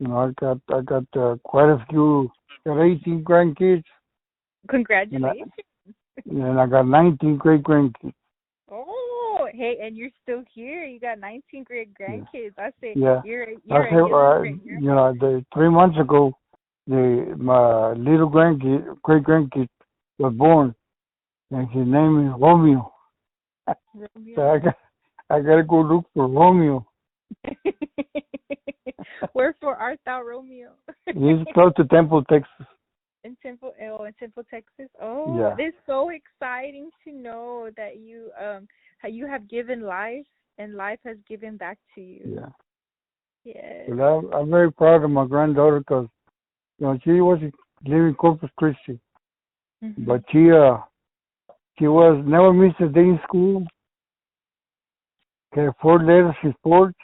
I got quite a few, got 18 grandkids, and I, Congratulations. and I got 19 great grandkids. Oh, hey, and you're still here. You got 19 great Yeah. grandkids. I say Yeah. I you're a said, young great grandpa. 3 months ago, my little great grandkid was born, and his name is Romeo. So Romeo. I gotta go look for Romeo. Wherefore art thou Romeo? He's close to Temple, Texas. In Temple, Texas. Oh, Yeah, it is so exciting to know that how you have given life and life has given back to you. yeah. Yes. But I'm very proud of my granddaughter because she was living Corpus Christi, but Mhm. she was never missed a day in school. Had 4 letters in sports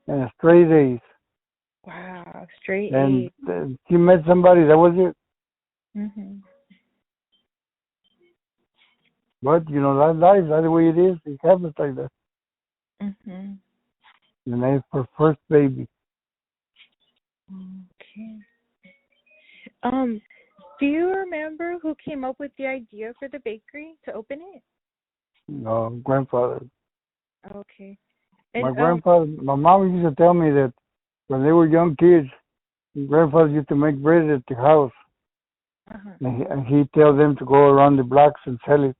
and straight A's. Wow, straight And A. she met somebody. That was it. Mhm. But that life, that's the way it is. It happens like that. Mhm. And that's her first baby. Okay. Um, do you remember who came up with the idea for the bakery to open it? Grandfather. Okay. My And grandfather, my mom used to tell me that when they were young kids, grandfather used to make bread at the house, uh-huh. and he'd tell them to go around the blocks and sell it,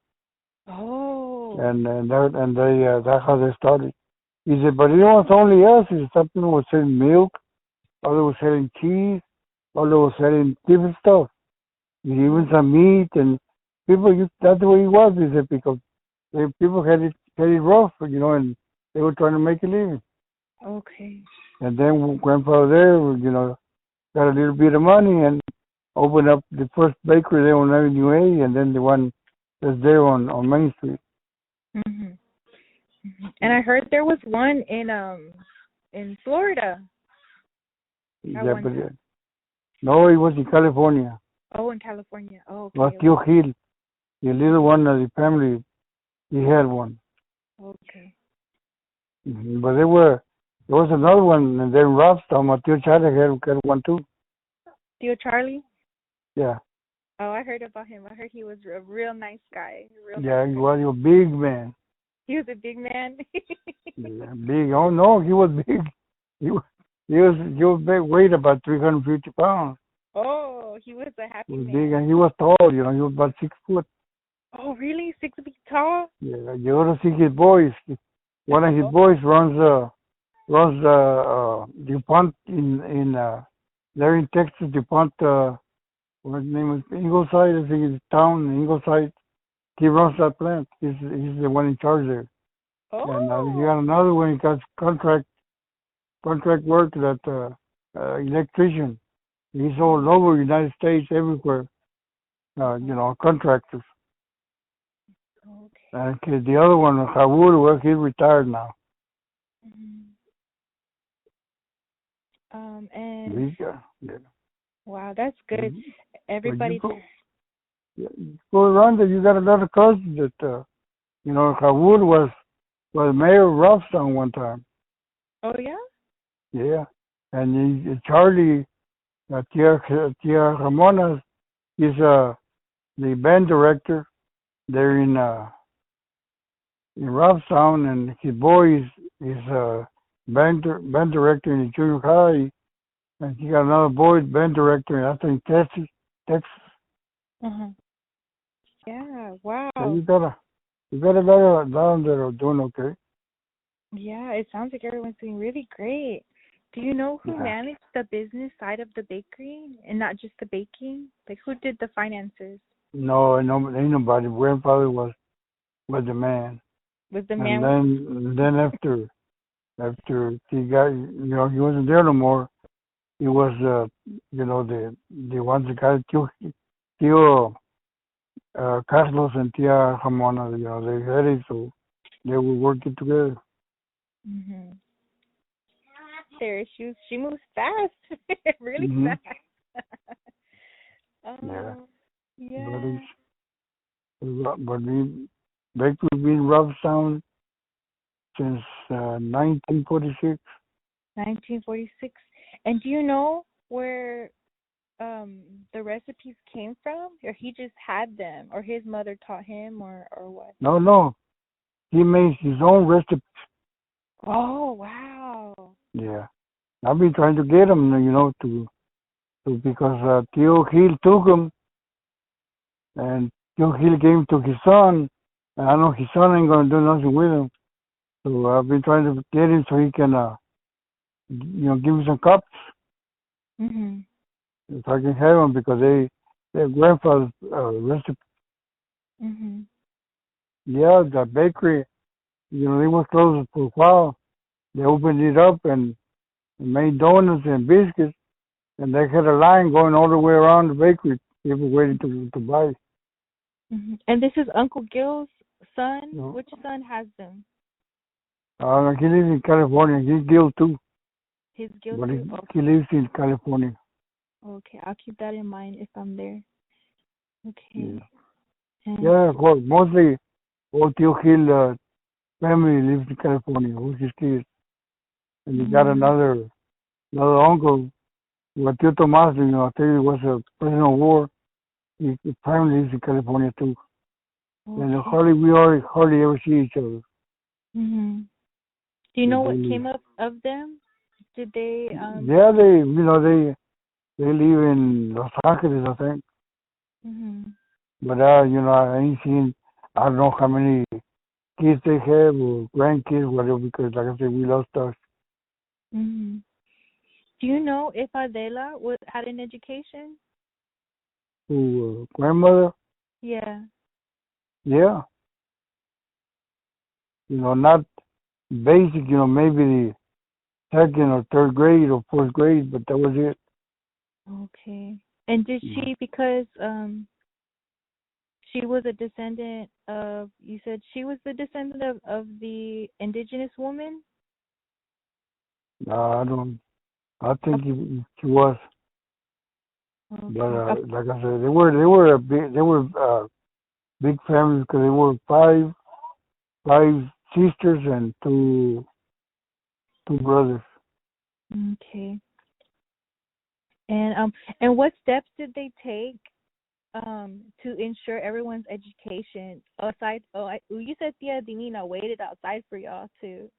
Oh. and that's how they started. He said, but it's only us. He said, some people were selling milk, others were selling cheese, others were selling different stuff, even some meat, and that's the way it was. He said because people had it rough, and they were trying to make a living. Okay. And then grandfather there, got a little bit of money and opened up the first bakery there on Avenue A, and then the one that's there on Main Street. Mhm. Mhm. And I heard there was one in Florida at Yeah, one but time. no, it was in California. Oh, in California. Oh, It was okay. Tio Gil, the little one of the family. He had one. Okay. But there was another one, and then Robstown, my Tio Charlie had one too. Theo Charlie? Yeah, Oh, I heard about him. I heard he was a real nice guy. A real nice yeah, he guy. was a big man. He was a big man. Yeah, big. Oh no, he was big. weighed about 350 pounds. Oh, he was a He happy was big man. and he was tall. He was about 6 foot. Oh, really? 6 feet tall? Yeah, you ought to see his boys. One of his Oh. boys runs DuPont in there in Texas. DuPont, what his name is, Ingleside. I think it's town Ingleside. He runs that plant. He's the one in charge there. And he Oh. got another one. He got contract work that electrician. He's all over the United States, everywhere. Contractors. Okay. And the other one, Raul, well, he's retired now. Mhm. And Yeah. wow, that's good. Mhm. But Everybody. you go around there, you got a lot of cousins that, Raul was mayor of Roughstown one time. Oh yeah. Yeah. And Charlie, Tia Ramona, is the band director there in Roughstown, and his boy is band director in the junior high, and he got another boy band director, I think Texas. Uh-huh. Yeah. So Wow. you got a lot of down there are doing okay. Yeah. It sounds like everyone's doing really great. Do you know who Yeah. managed the business side of the bakery and not just the baking? Like who did the finances? No, ain't nobody. Grandfather was the man, Was the and man? then after he got, he wasn't there no more. He was, the ones that got Tio Carlos and Tia Ramona. They had it, so they were working together. Mhm. There, she moves fast, really Hmm. fast. Yeah, Oh, but yeah. Bakery been Roughstown since 1946. 1946. And do you know where the recipes came from, or he just had them, or his mother taught him, or what? No, he makes his own recipe. Oh, wow. Yeah, I've been trying to get him, to because Tio Gil took him, and Tio Gil gave him to his son, and I know his son ain't gonna do nothing with him. So I've been trying to get him so he can, give me some cups Mhm. if I can have them because their grandfather's recipe. Mhm. Yeah, the bakery, they were closed for a while. They opened it up and made donuts and biscuits, and they had a line going all the way around the bakery. People waiting to buy. Mhm. And this is Uncle Gil's son. No. Which son has them? He lives in California. He's Gil too, His Gil but too. he lives in California. Okay, I'll keep that in mind if I'm there. Okay. Yeah, And yeah. Of course, mostly all Tio Gil family lives in California. Who's his kids, and he got mm, another uncle. Well, Tio Tomas, I tell you, was a prisoner of war. His family lives in California too. And okay. hardly ever see each other. Mhm. Do you They know they what live. came up of them? Did they Yeah, they live in Los Angeles, I think. Mhm. But I ain't seen. I don't know how many kids they have or grandkids, whatever. Because like I said, we lost touch. Mhm. Do you know if Adela had an education? To grandmother, Yeah. yeah, not basic. Maybe the second or third grade or fourth grade, but that was it. Okay. And did Yeah. she, because she was a descendant of, you said she was the descendant of the indigenous woman? I don't. I Of, think she was. But okay. like I said, they were big family because they were five sisters and two brothers. Okay. And what steps did they take to ensure everyone's education. Aside, you said Tia Divina waited outside for y'all to,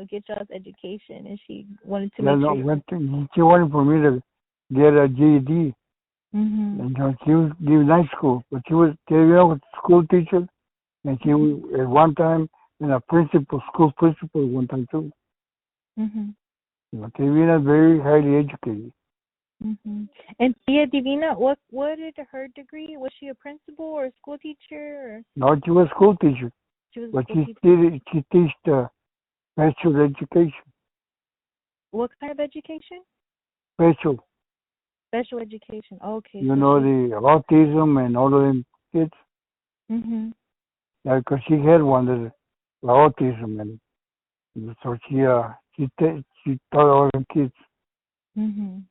get y'all's education, and she wanted to Yeah, make no, sure. she wanted for me to get a GED, Mhm. and she was giving night school, but she was, a school teacher, and she was, at one time, and a school principal at one time too. Mhm. Divina is very highly educated. Mhm. And Tia Divina, what is her degree? Was she a principal or a school teacher? Or No, she was a school teacher, she was a but school teacher. she teach special education, What kind of education? special. Special education. Okay, You so know, she. the autism and all of them kids. Mhm. Yeah, because she had one that autism, and so she taught all the kids. Mhm.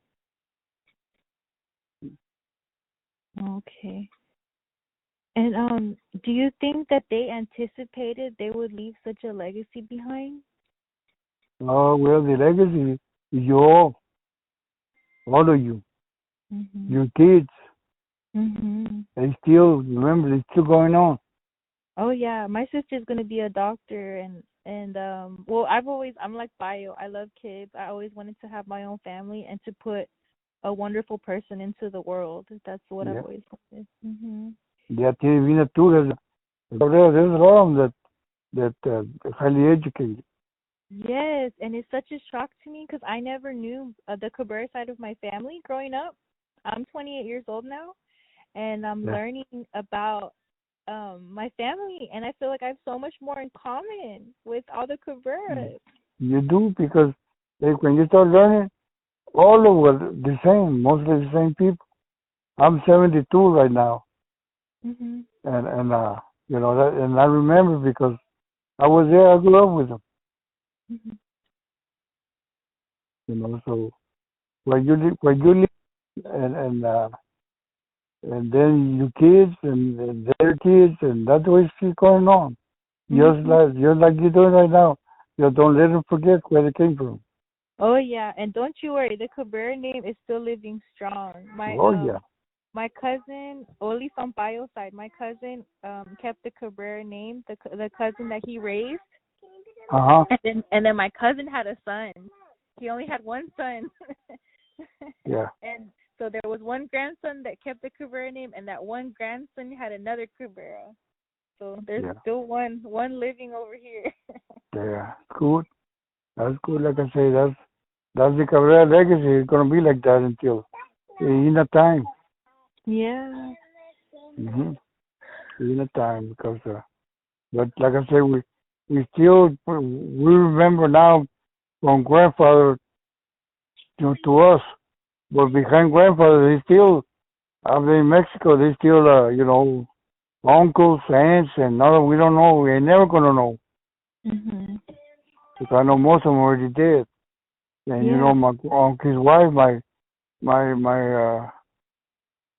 Okay. And do you think that they anticipated they would leave such a legacy behind? Oh well, the legacy is all of you, Mhm. your kids. Mhm. They still remember. It's still going on. Oh yeah, my sister's gonna be a doctor, and well, I'm like bio. I love kids. I always wanted to have my own family and to put a wonderful person into the world. That's what I've Yeah, always wanted. Mhm. yeah. Vina too. There's a lot of them that highly educated. Yes, and it's such a shock to me because I never knew the Cabrera side of my family growing up. I'm 28 years old now, and I'm Yeah, learning about my family, and I feel like I have so much more in common with all the Cabreras. you do because like when you start learning, all over the same, mostly the same people. I'm 72 right now, Mhm. and that, and I remember because I was there. I grew up with them. Mhm. So where you live, and and then your kids and their kids, and that's what keeps going on. Mhm. Just like you're doing right now. You don't let them forget where they came from. Oh yeah, and don't you worry, the Cabrera name is still living strong. Oh yeah. My cousin, Oli Sampaio's side, my cousin kept the Cabrera name, the cousin that he raised. Uh huh. And then my cousin had a son. He only had one son. Yeah. And so there was one grandson that kept the Cabrera name, and that one grandson had another Cabrera. So there's Yeah. still one living over here. Yeah. Good. That's good. Like I say, that's the Cabrera legacy. It's gonna be like that until in a time. Yeah. Mm-hmm. In a time because but like I say, we remember now from grandfather to us, but behind grandfather, they still out there in Mexico. They still uncles, aunts, and other. We don't know. We ain't never gonna know Mhm. because I know most of them already dead. And Yeah. my uncle's wife, my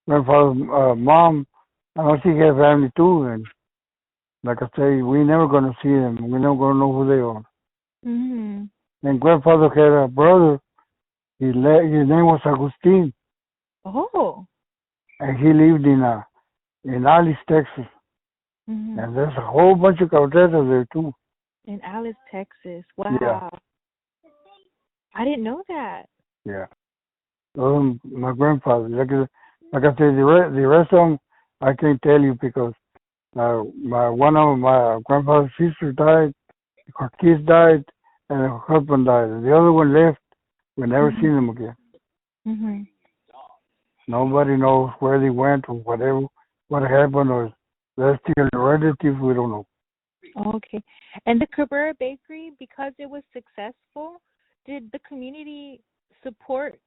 grandfather's mom, I know she has family too. And like I say, we never gonna see them. We never gonna know who they are. Mhm. And grandfather had a brother. His name was Agustin, Oh. and he lived in Alice, Texas. Mhm. And there's a whole bunch of Cautetas there too. In Alice, Texas. Yeah, Wow. I didn't know that. yeah. My grandfather. Like I said, the rest of them I can't tell you because my one of my grandfather's sisters died, her kids died, and her husband died. And the other one left. We never Mhm. seen them again. Mhm. Nobody knows where they went or whatever, what happened, or they're still relatives. We don't know. Okay. And the Cabrera Bakery, because it was successful, did the community support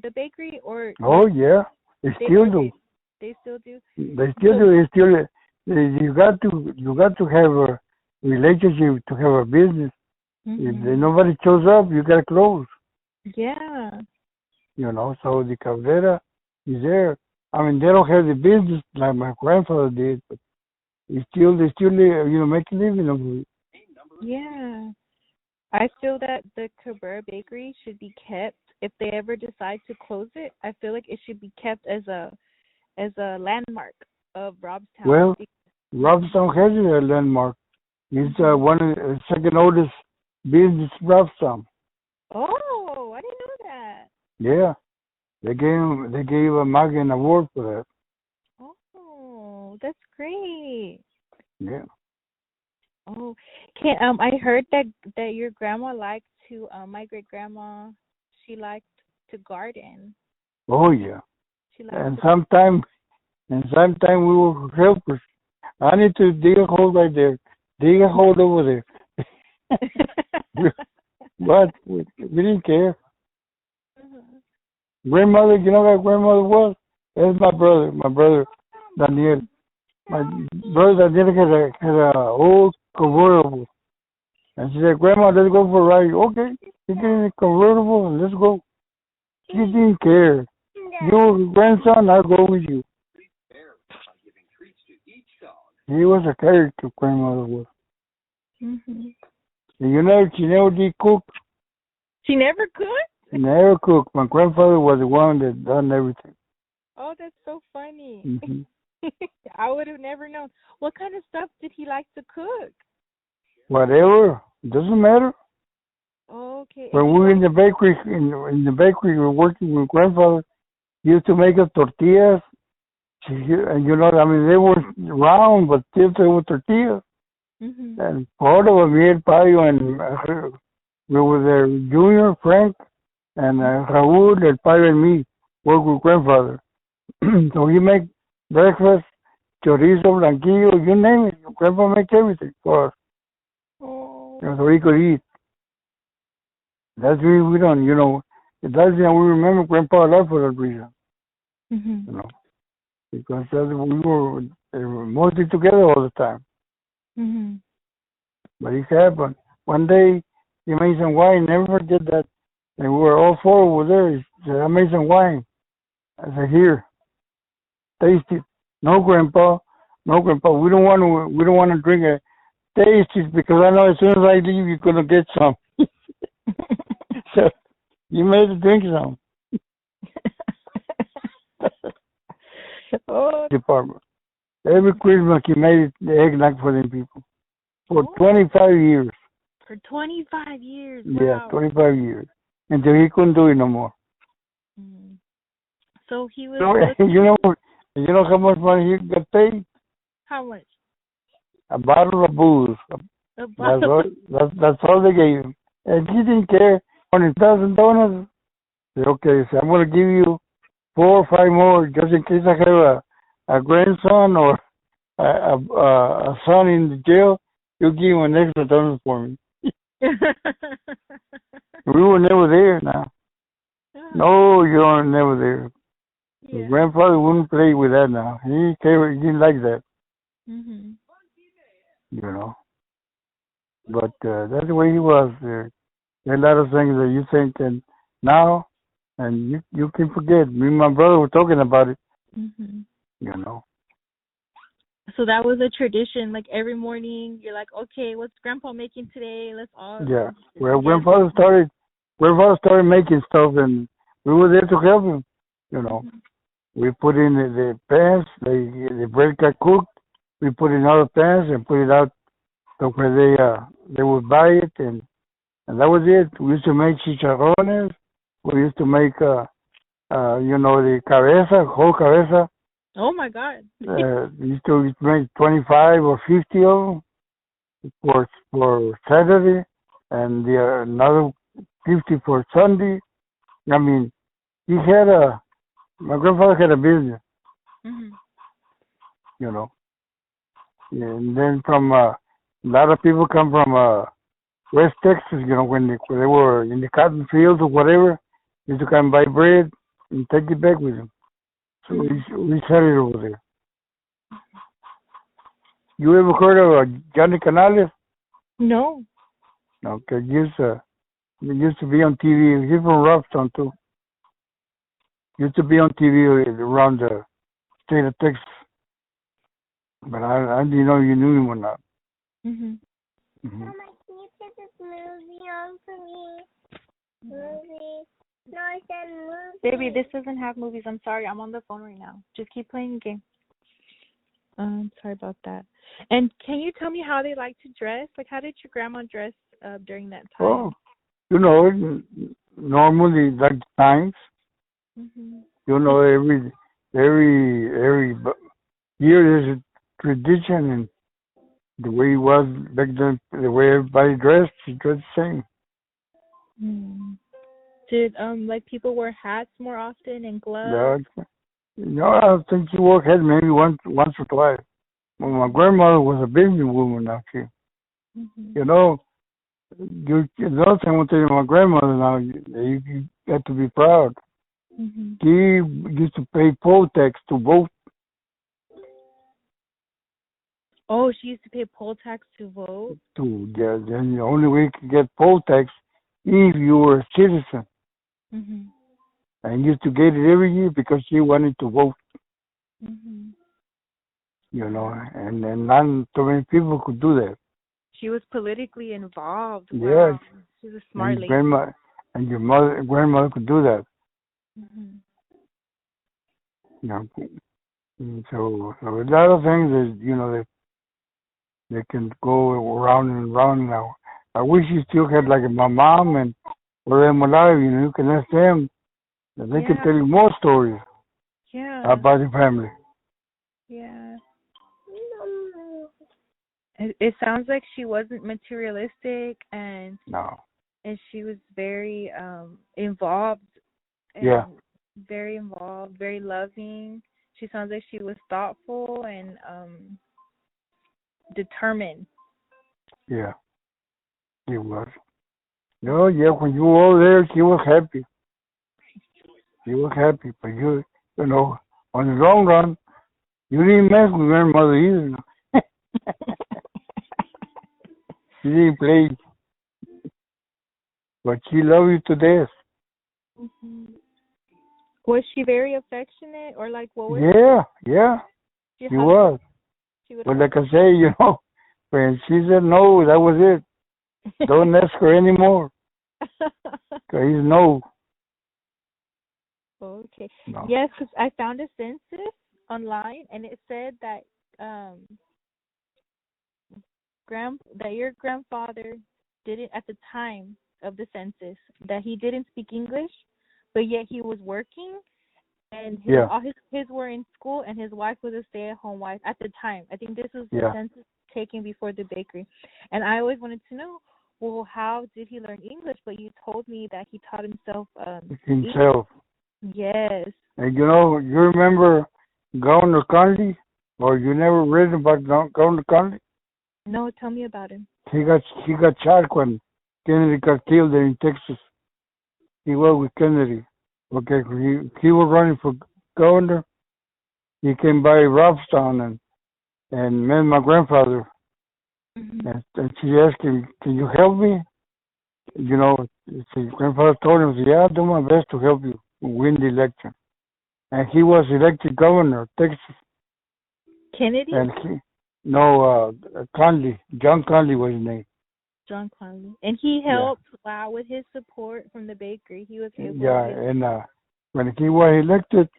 the bakery, or Oh yeah, they they still or do. they still do? They still So do. They still. You got to have a relationship to have a business. If mhm. nobody shows up, you gotta close. Yeah. So the Cabrera is there. I mean, they don't have the business like my grandfather did, but they still make a living of it. Yeah. I feel that the Cabrera Bakery should be kept if they ever decide to close it. I feel like it should be kept as a landmark of Robstown? Well, Robstown has a landmark. It's one of the second oldest business in Robstown. Oh, I didn't know that. Yeah, they gave a Magan Award for that. Oh, that's great. Yeah. Oh, can I heard that your grandma liked to my great grandma, she liked to garden. Oh yeah. She liked And sometime we were helpers. I need to dig a hole right there. Dig a hole over there. But we didn't care. Grandmother, you know what grandmother was? That's my brother Daniel. My brother Daniel had a old convertible. And she said, Grandma, let's go for a ride. Okay, you get in a convertible and let's go. She didn't care. Your grandson, I'll go with you. He was a character, grandmother was. Mhm. And she never did cook. She never cooked? Never cooked. My grandfather was the one that done everything. Oh, that's so funny. Mm-hmm. I would have never known. What kind of stuff did he like to cook? Whatever. Doesn't matter. Okay. When we were in the bakery, in the bakery, we were working with grandfather. He used to make us tortillas. And I mean, they were round, but still they were tortillas. Mm-hmm. And part of them, me, El Payo, and we were there, Junior, Frank, and Raúl, El Payo, and me worked with grandfather. So he make breakfast, chorizo, blanquillo, you name it. Grandpa makes everything for us. Oh. So we could eat. That's why we don't, that's why we remember Grandpa a lot for that reason. Mm-hmm. Because we were mostly together all the time. Mm-hmm. But it happened. One day, he made some wine. Never forget that. And we were all four over there. He said, I made some wine. I said, here, taste it. No, Grandpa. We don't want to drink it. Taste it because I know as soon as I leave, you're gonna get some. So you made us drink some. Oh. Department. Every Christmas, he made the eggnog for them people for 25 years. For 25 years. Yeah, Wow. 25 years. Until he couldn't do it no more. Mm. So he was. So, you know how much money he got paid? How much? A bottle of booze. A bottle. That's all they gave him. And he didn't care. $20,000. Okay, so I'm going to give you 4 or 5 more just in case I have a grandson or a son in the jail. You give him an extra $1 for me. We were never there now. No, you were never there. Yeah. Grandfather wouldn't play with that now. He didn't like that. Mm-hmm. But that's the way he was. There are a lot of things that you think and now, and you can forget. Me and my brother were talking about it. Mm-hmm. So that was a tradition. Like every morning, you're like, okay, what's Grandpa making today? Let's all. Yeah. Well, Grandfather started making stuff, and we were there to help him. Mm-hmm. We put in the pans. The bread got cooked. We put in other pans and put it out so where they would buy it, and that was it. We used to make chicharrones. We used to make the cabeza, whole cabeza. Oh my God. We used to make 25 or 50 of them for Saturday, and another 50 for Sunday. I mean, my grandfather had a business. Mm-hmm. And then from a lot of people come from West Texas, when they were in the cotton fields or whatever, used to come buy bread and take it back with them. So we sell it over there. You ever heard of Johnny Canales? No. Okay, he used to be on TV. He's from Robstown too. Used to be on TV around the state of Texas. But I didn't know you knew him or not. Mm-hmm. Mm-hmm. Mama, can you put this movie on for me? Movie. No, I said movies. Baby, this doesn't have movies. I'm sorry. I'm on the phone right now. Just keep playing the game. Sorry about that. And can you tell me how they like to dress? Like, how did your grandma dress during that time? Oh, normally like times, Mhm. every year there's a tradition, and the way it was back then, the way everybody dressed, she dressed the same. Mm. Did like people wear hats more often and Yeah, gloves? I think she wore hat maybe once or twice. Well, my grandmother was a baby woman now. Mhm. You know, another thing I want to tell you, my grandmother now, you got to be proud. Mhm. She used to pay poll tax to vote. Oh, she used to pay poll tax to vote. Then the only way you could get poll tax if you were a citizen. Mhm. And used to get it every year because she wanted to vote, Mhm. and not too many people could do that. She was politically involved. Yes, Wow. She's a and smart lady. your grandmother could do that. Mhm. You know, so a lot of things that they can go around and around now. I wish you still had like my mom and or them alive. You can ask them, and they can Yeah. tell you more stories Yeah. about the family. Yeah. It sounds like she wasn't materialistic No, and she was very involved yeah, and very loving. She sounds like she was thoughtful and determined. yeah, she was. No, yeah, when you were over there, she was happy. She was happy, but on the long run, you didn't mess with grandmother either. She didn't play, but she loved you to death. Hmm. Was she very affectionate or like what was Yeah, yeah, she she hug was. she would But hug like I say, when she said no, that was it. Don't ask her anymore. Cause he's no, Okay. no. Yes, 'cause I found a census online and it said that that your grandfather didn't at the time of the census that he didn't speak English, but yet he was working and Yeah, all his were in school and his wife was a stay-at-home wife at the time. I think this was the yeah, census taken before the bakery. And I always wanted to know, well, how did he learn English? But you told me that he taught himself English. himself. Yes. And you remember Governor Conley? Or you never read about Governor Conley? No, tell me about him. He got shot when Kennedy got killed there in Texas. He was with Kennedy. Okay, he was running for governor. He came by Robstown and met my grandfather. Mhm. And she asked him, "Can you help me?" His grandfather told him, "Yeah, I'll do my best to help you win the election." And he was elected governor of Texas. Kennedy? And no, Conley, John Conley was his name. John Conley. And he Yeah, helped, wow, with his support from the bakery. He was able to yeah. get. And when he was elected,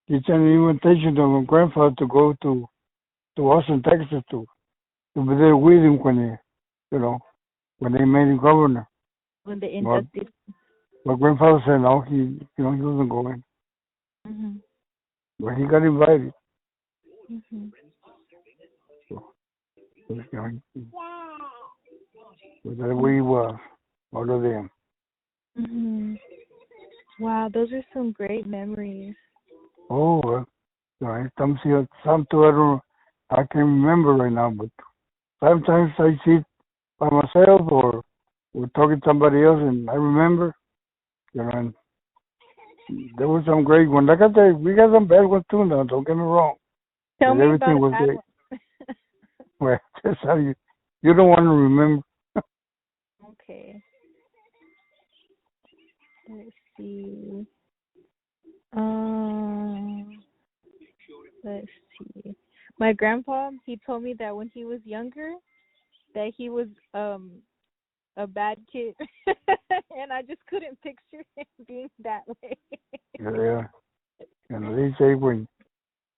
he sent an invitation to my grandfather to go to Austin, Texas, to be there with him when they made him governor. When they But inducted. my grandfather said no, he wasn't going, Mhm. but he got invited. Mhm. So, so that way he was, all of them. Mhm. Wow, those are some great memories. Oh, some two I can't remember right now, but sometimes I see it by myself or talking to somebody else, and I remember. And there was some great ones. Like I said, we got some bad ones too now. Don't get me wrong, Tell but me about everything a was bad great. one. Well, that's how you don't want to remember. Okay. Let's see. Um, let's see. My grandpa, he told me that when he was younger, that he was a bad kid, and I just couldn't picture him being that way. Yeah. And they say when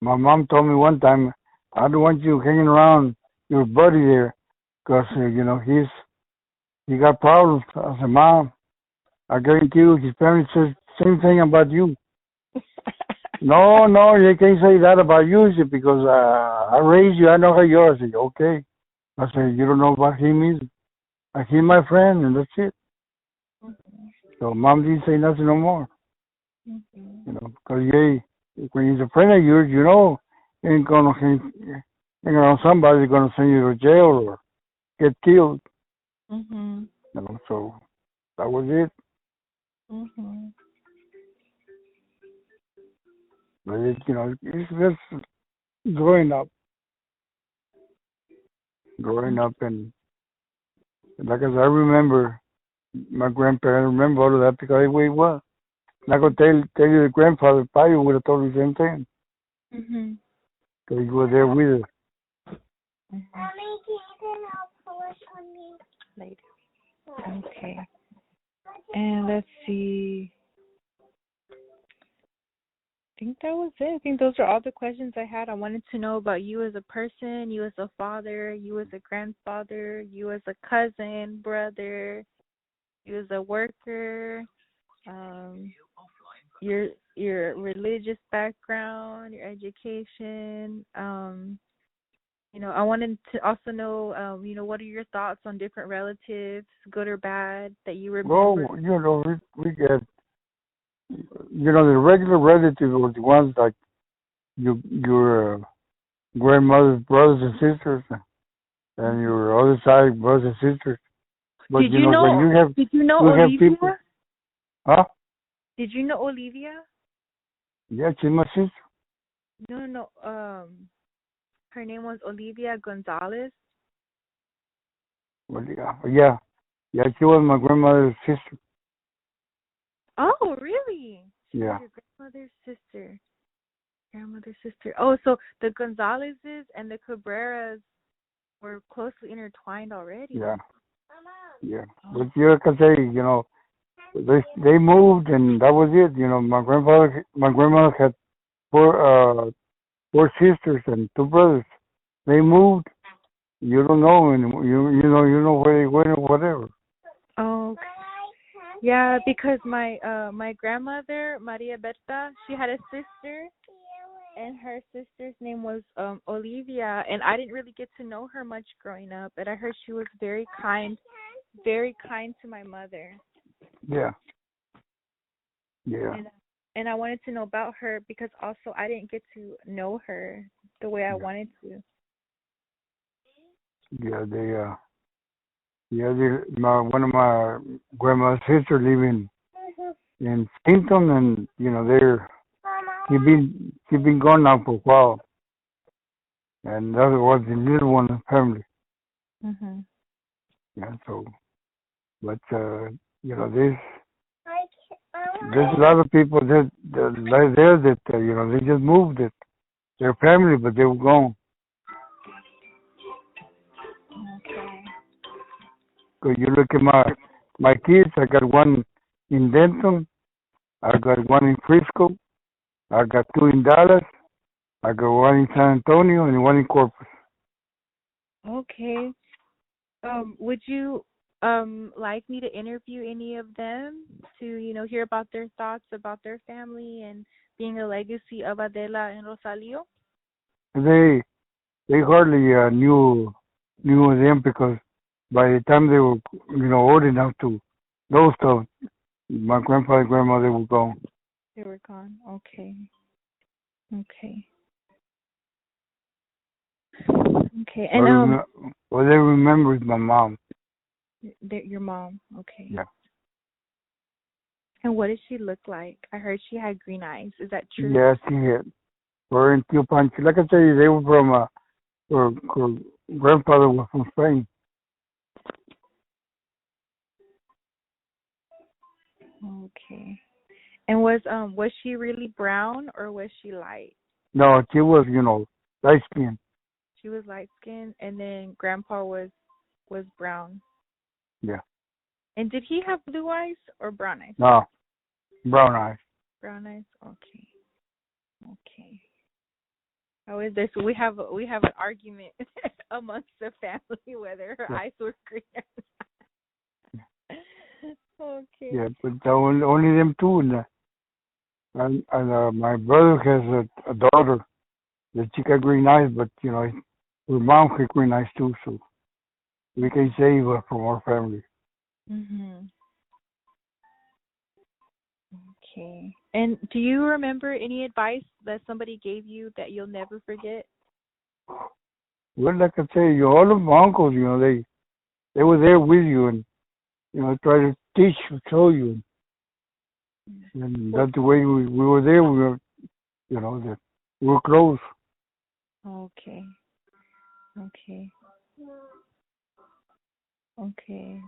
my mom told me one time, I don't want you hanging around your buddy there, 'cause he got problems. I said, Mom, I guarantee you, his parents says same thing about you. No, they can't say that about you, she, because I raised you. I know how you are. I said, okay. I said, you don't know about him either. He's my friend, and that's it. So Mom didn't say nothing no more. Because when he's a friend of yours, he ain't gonna hang around somebody that's gonna send you to jail or get killed. So that was it. But it's just growing up, and like I said, I remember my grandparents. I remember all of that because that's the way it was. Not gonna tell you the grandfather probably would have told me the same thing. Because he was there with us. Mommy, can you turn off polish on me? Later. Okay. And let's see. I think that was it. I think those are all the questions I had. I wanted to know about you as a person, you as a father, you as a grandfather, you as a cousin, brother, you as a worker, your religious background, your education. I wanted to also know, what are your thoughts on different relatives, good or bad, that you remember? Well, we get, the regular relatives were the ones like your grandmother's brothers and sisters, and your other side brothers and sisters. But Did you know? when you have, Did you know you have Olivia? people, huh? Did you know Olivia? Yeah, she's my sister. No. Her name was Olivia Gonzalez. Well, yeah, she was my grandmother's sister. Oh, really? Yeah. Your grandmother's sister. Oh, so the Gonzalezes and the Cabreras were closely intertwined already. Yeah. Yeah. But you can say, they moved and that was it. My grandmother had four sisters and two brothers. They moved. You don't know, and you know where they went or whatever. Oh, okay. Yeah, because my grandmother Maria Berta, she had a sister, and her sister's name was Olivia, and I didn't really get to know her much growing up, but I heard she was very kind to my mother. Yeah. Yeah. And I wanted to know about her because also I didn't get to know her the way I wanted to. Yeah, one of my grandma's sisters live in Stinton, and she's been gone now for a while, and that was the little one family. Yeah, so, but there's a lot of people that live there that they just moved it, their family, but they were gone. Okay. Cause you look at my kids, I got one in Denton, I got one in Frisco, I got two in Dallas, I got one in San Antonio, and one in Corpus. Okay. Would you like me to interview any of them to hear about their thoughts about their family and being a legacy of Adela and Rosalio? They hardly knew them because by the time they were old enough to know stuff, my grandfather and grandmother were gone. They were gone. Okay. And well, they remembered my mom. Your mom. Okay. Yeah. And what did she look like? I heard she had green eyes. Is that true? Yeah, she had. Or in Tio Pancho. Like I tell you, they were from her grandfather was from Spain. Okay. And was she really brown or was she light? No, she was light skinned. She was light skinned, and then Grandpa was brown. Yeah. And did he have blue eyes or brown eyes? No, brown eyes. Brown eyes. Okay. Okay. How is this? We have an argument amongst the family whether her eyes were green or not. Okay. Yeah, but only them two. And my brother has a daughter that she got green eyes, but her mom had green eyes too, so we can save her from our family. Mhm. Okay. And do you remember any advice that somebody gave you that you'll never forget? Well, like I say, all of my uncles, they were there with you and try to teach, show you, and that's the way we were there. We were, that we were close. Okay. Okay. Okay.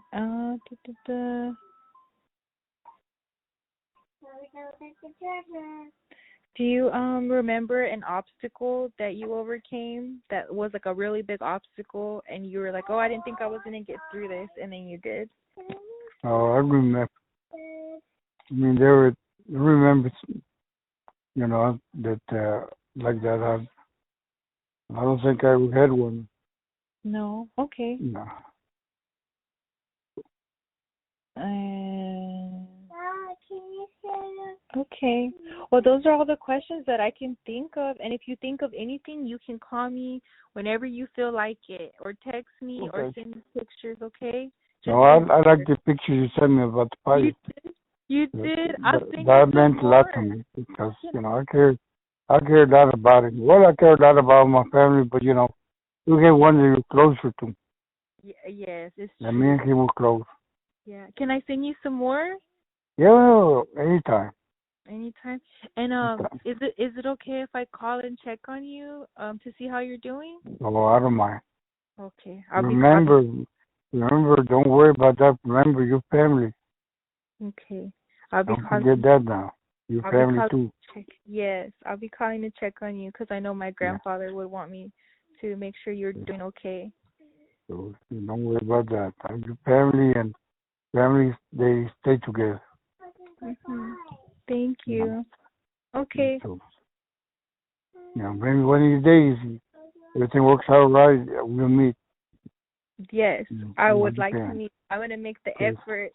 Do you remember an obstacle that you overcame that was like a really big obstacle and you were like, "Oh, I didn't think I was going to get through this," and then you did? Oh, I remember. I mean, I remember, that like that. I don't think I ever had one. No. Okay. No. Okay. Well, those are all the questions that I can think of. And if you think of anything, you can call me whenever you feel like it, or text me, or Okay. send me pictures. Okay? No, I like the pictures you sent me about the party. You did. You did. I'll send you That some meant a lot to more. me because I care a lot about it. Well, I care a lot about my family, but you get one that you're closer to. Yes, it's And true. me and he were close. Yeah. Can I send you some more? Yeah, anytime. Anytime. And Anytime. is it okay if I call and check on you to see how you're doing? Oh, I don't mind. Okay. I'll Remember, don't worry about that. Remember your family. Okay. I'll be Don't calling. forget that now. Your I'll family be calling. too. Yes, I'll be calling to check on you because I know my grandfather would want me to make sure you're doing okay. So don't worry about that. Your family and families, they stay together. Mhm. Thank you. Okay. So, maybe one of these days, everything works out right, we'll meet. Yes, I would like to meet. I'm gonna make the effort.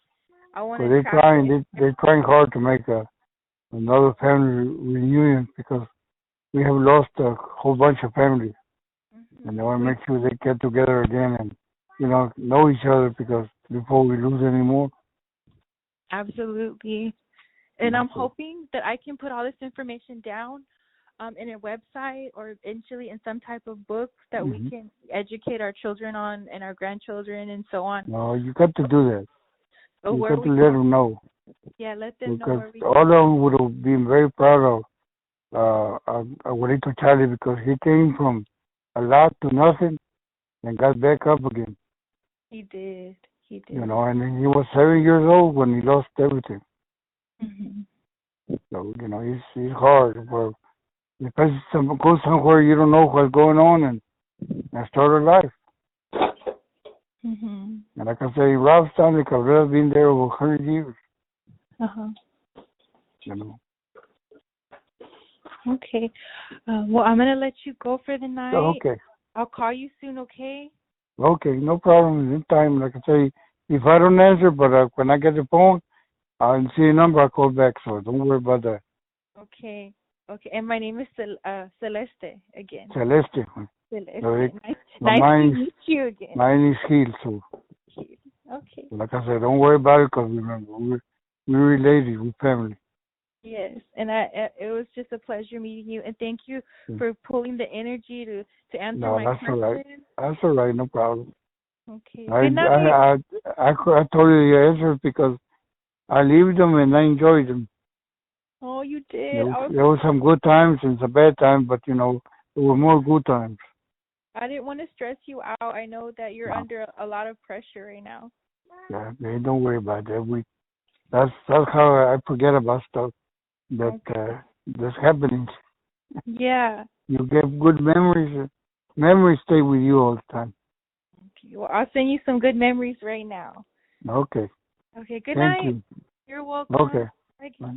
I want to. They're trying hard to make another family reunion because we have lost a whole bunch of families, and they want to make sure they get together again and know each other because before we lose any more. Absolutely. And I'm hoping that I can put all this information down in a website or eventually in some type of book that we can educate our children on and our grandchildren and so on. No, you got to do that. Oh, you got to let them know. Yeah, let them because know where we all of them would have been very proud of Abuelito Charlie because he came from a lot to nothing and got back up again. He did. He did. And he was 7 years old when he lost everything. Mm-hmm. So, he's hard. But especially go somewhere you don't know what's going on and start a life. Mm-hmm. And like I say, Rob Stanley Cabrera been there over 100 years. Uh-huh. Okay. Well, I'm going to let you go for the night. Okay. I'll call you soon, okay? Okay, no problem. Anytime, like I say, if I don't answer, but when I get the phone, I'll see a number, I'll call back, so don't worry about that. Okay. Okay, and my name is Celeste again. Celeste. Celeste. Nice to meet you again. Mine is Gil, so. Okay. Like I said, don't worry about it, because remember, we're related, we're family. Yes, and it was just a pleasure meeting you, and thank you for pulling the energy to answer my question. All right. That's all right, no problem. Okay. I told you the answers because I lived them and I enjoyed them. Oh, you did. There were some good times and some bad times, but there were more good times. I didn't want to stress you out. I know that you're under a lot of pressure right now. Yeah, don't worry about that. That's how I forget about stuff that's happening. Yeah. You get good memories. Memories stay with you all the time. Okay. Well, I'll send you some good memories right now. Okay. Okay, good Thank night. you. You're welcome. Okay. Bye. Bye.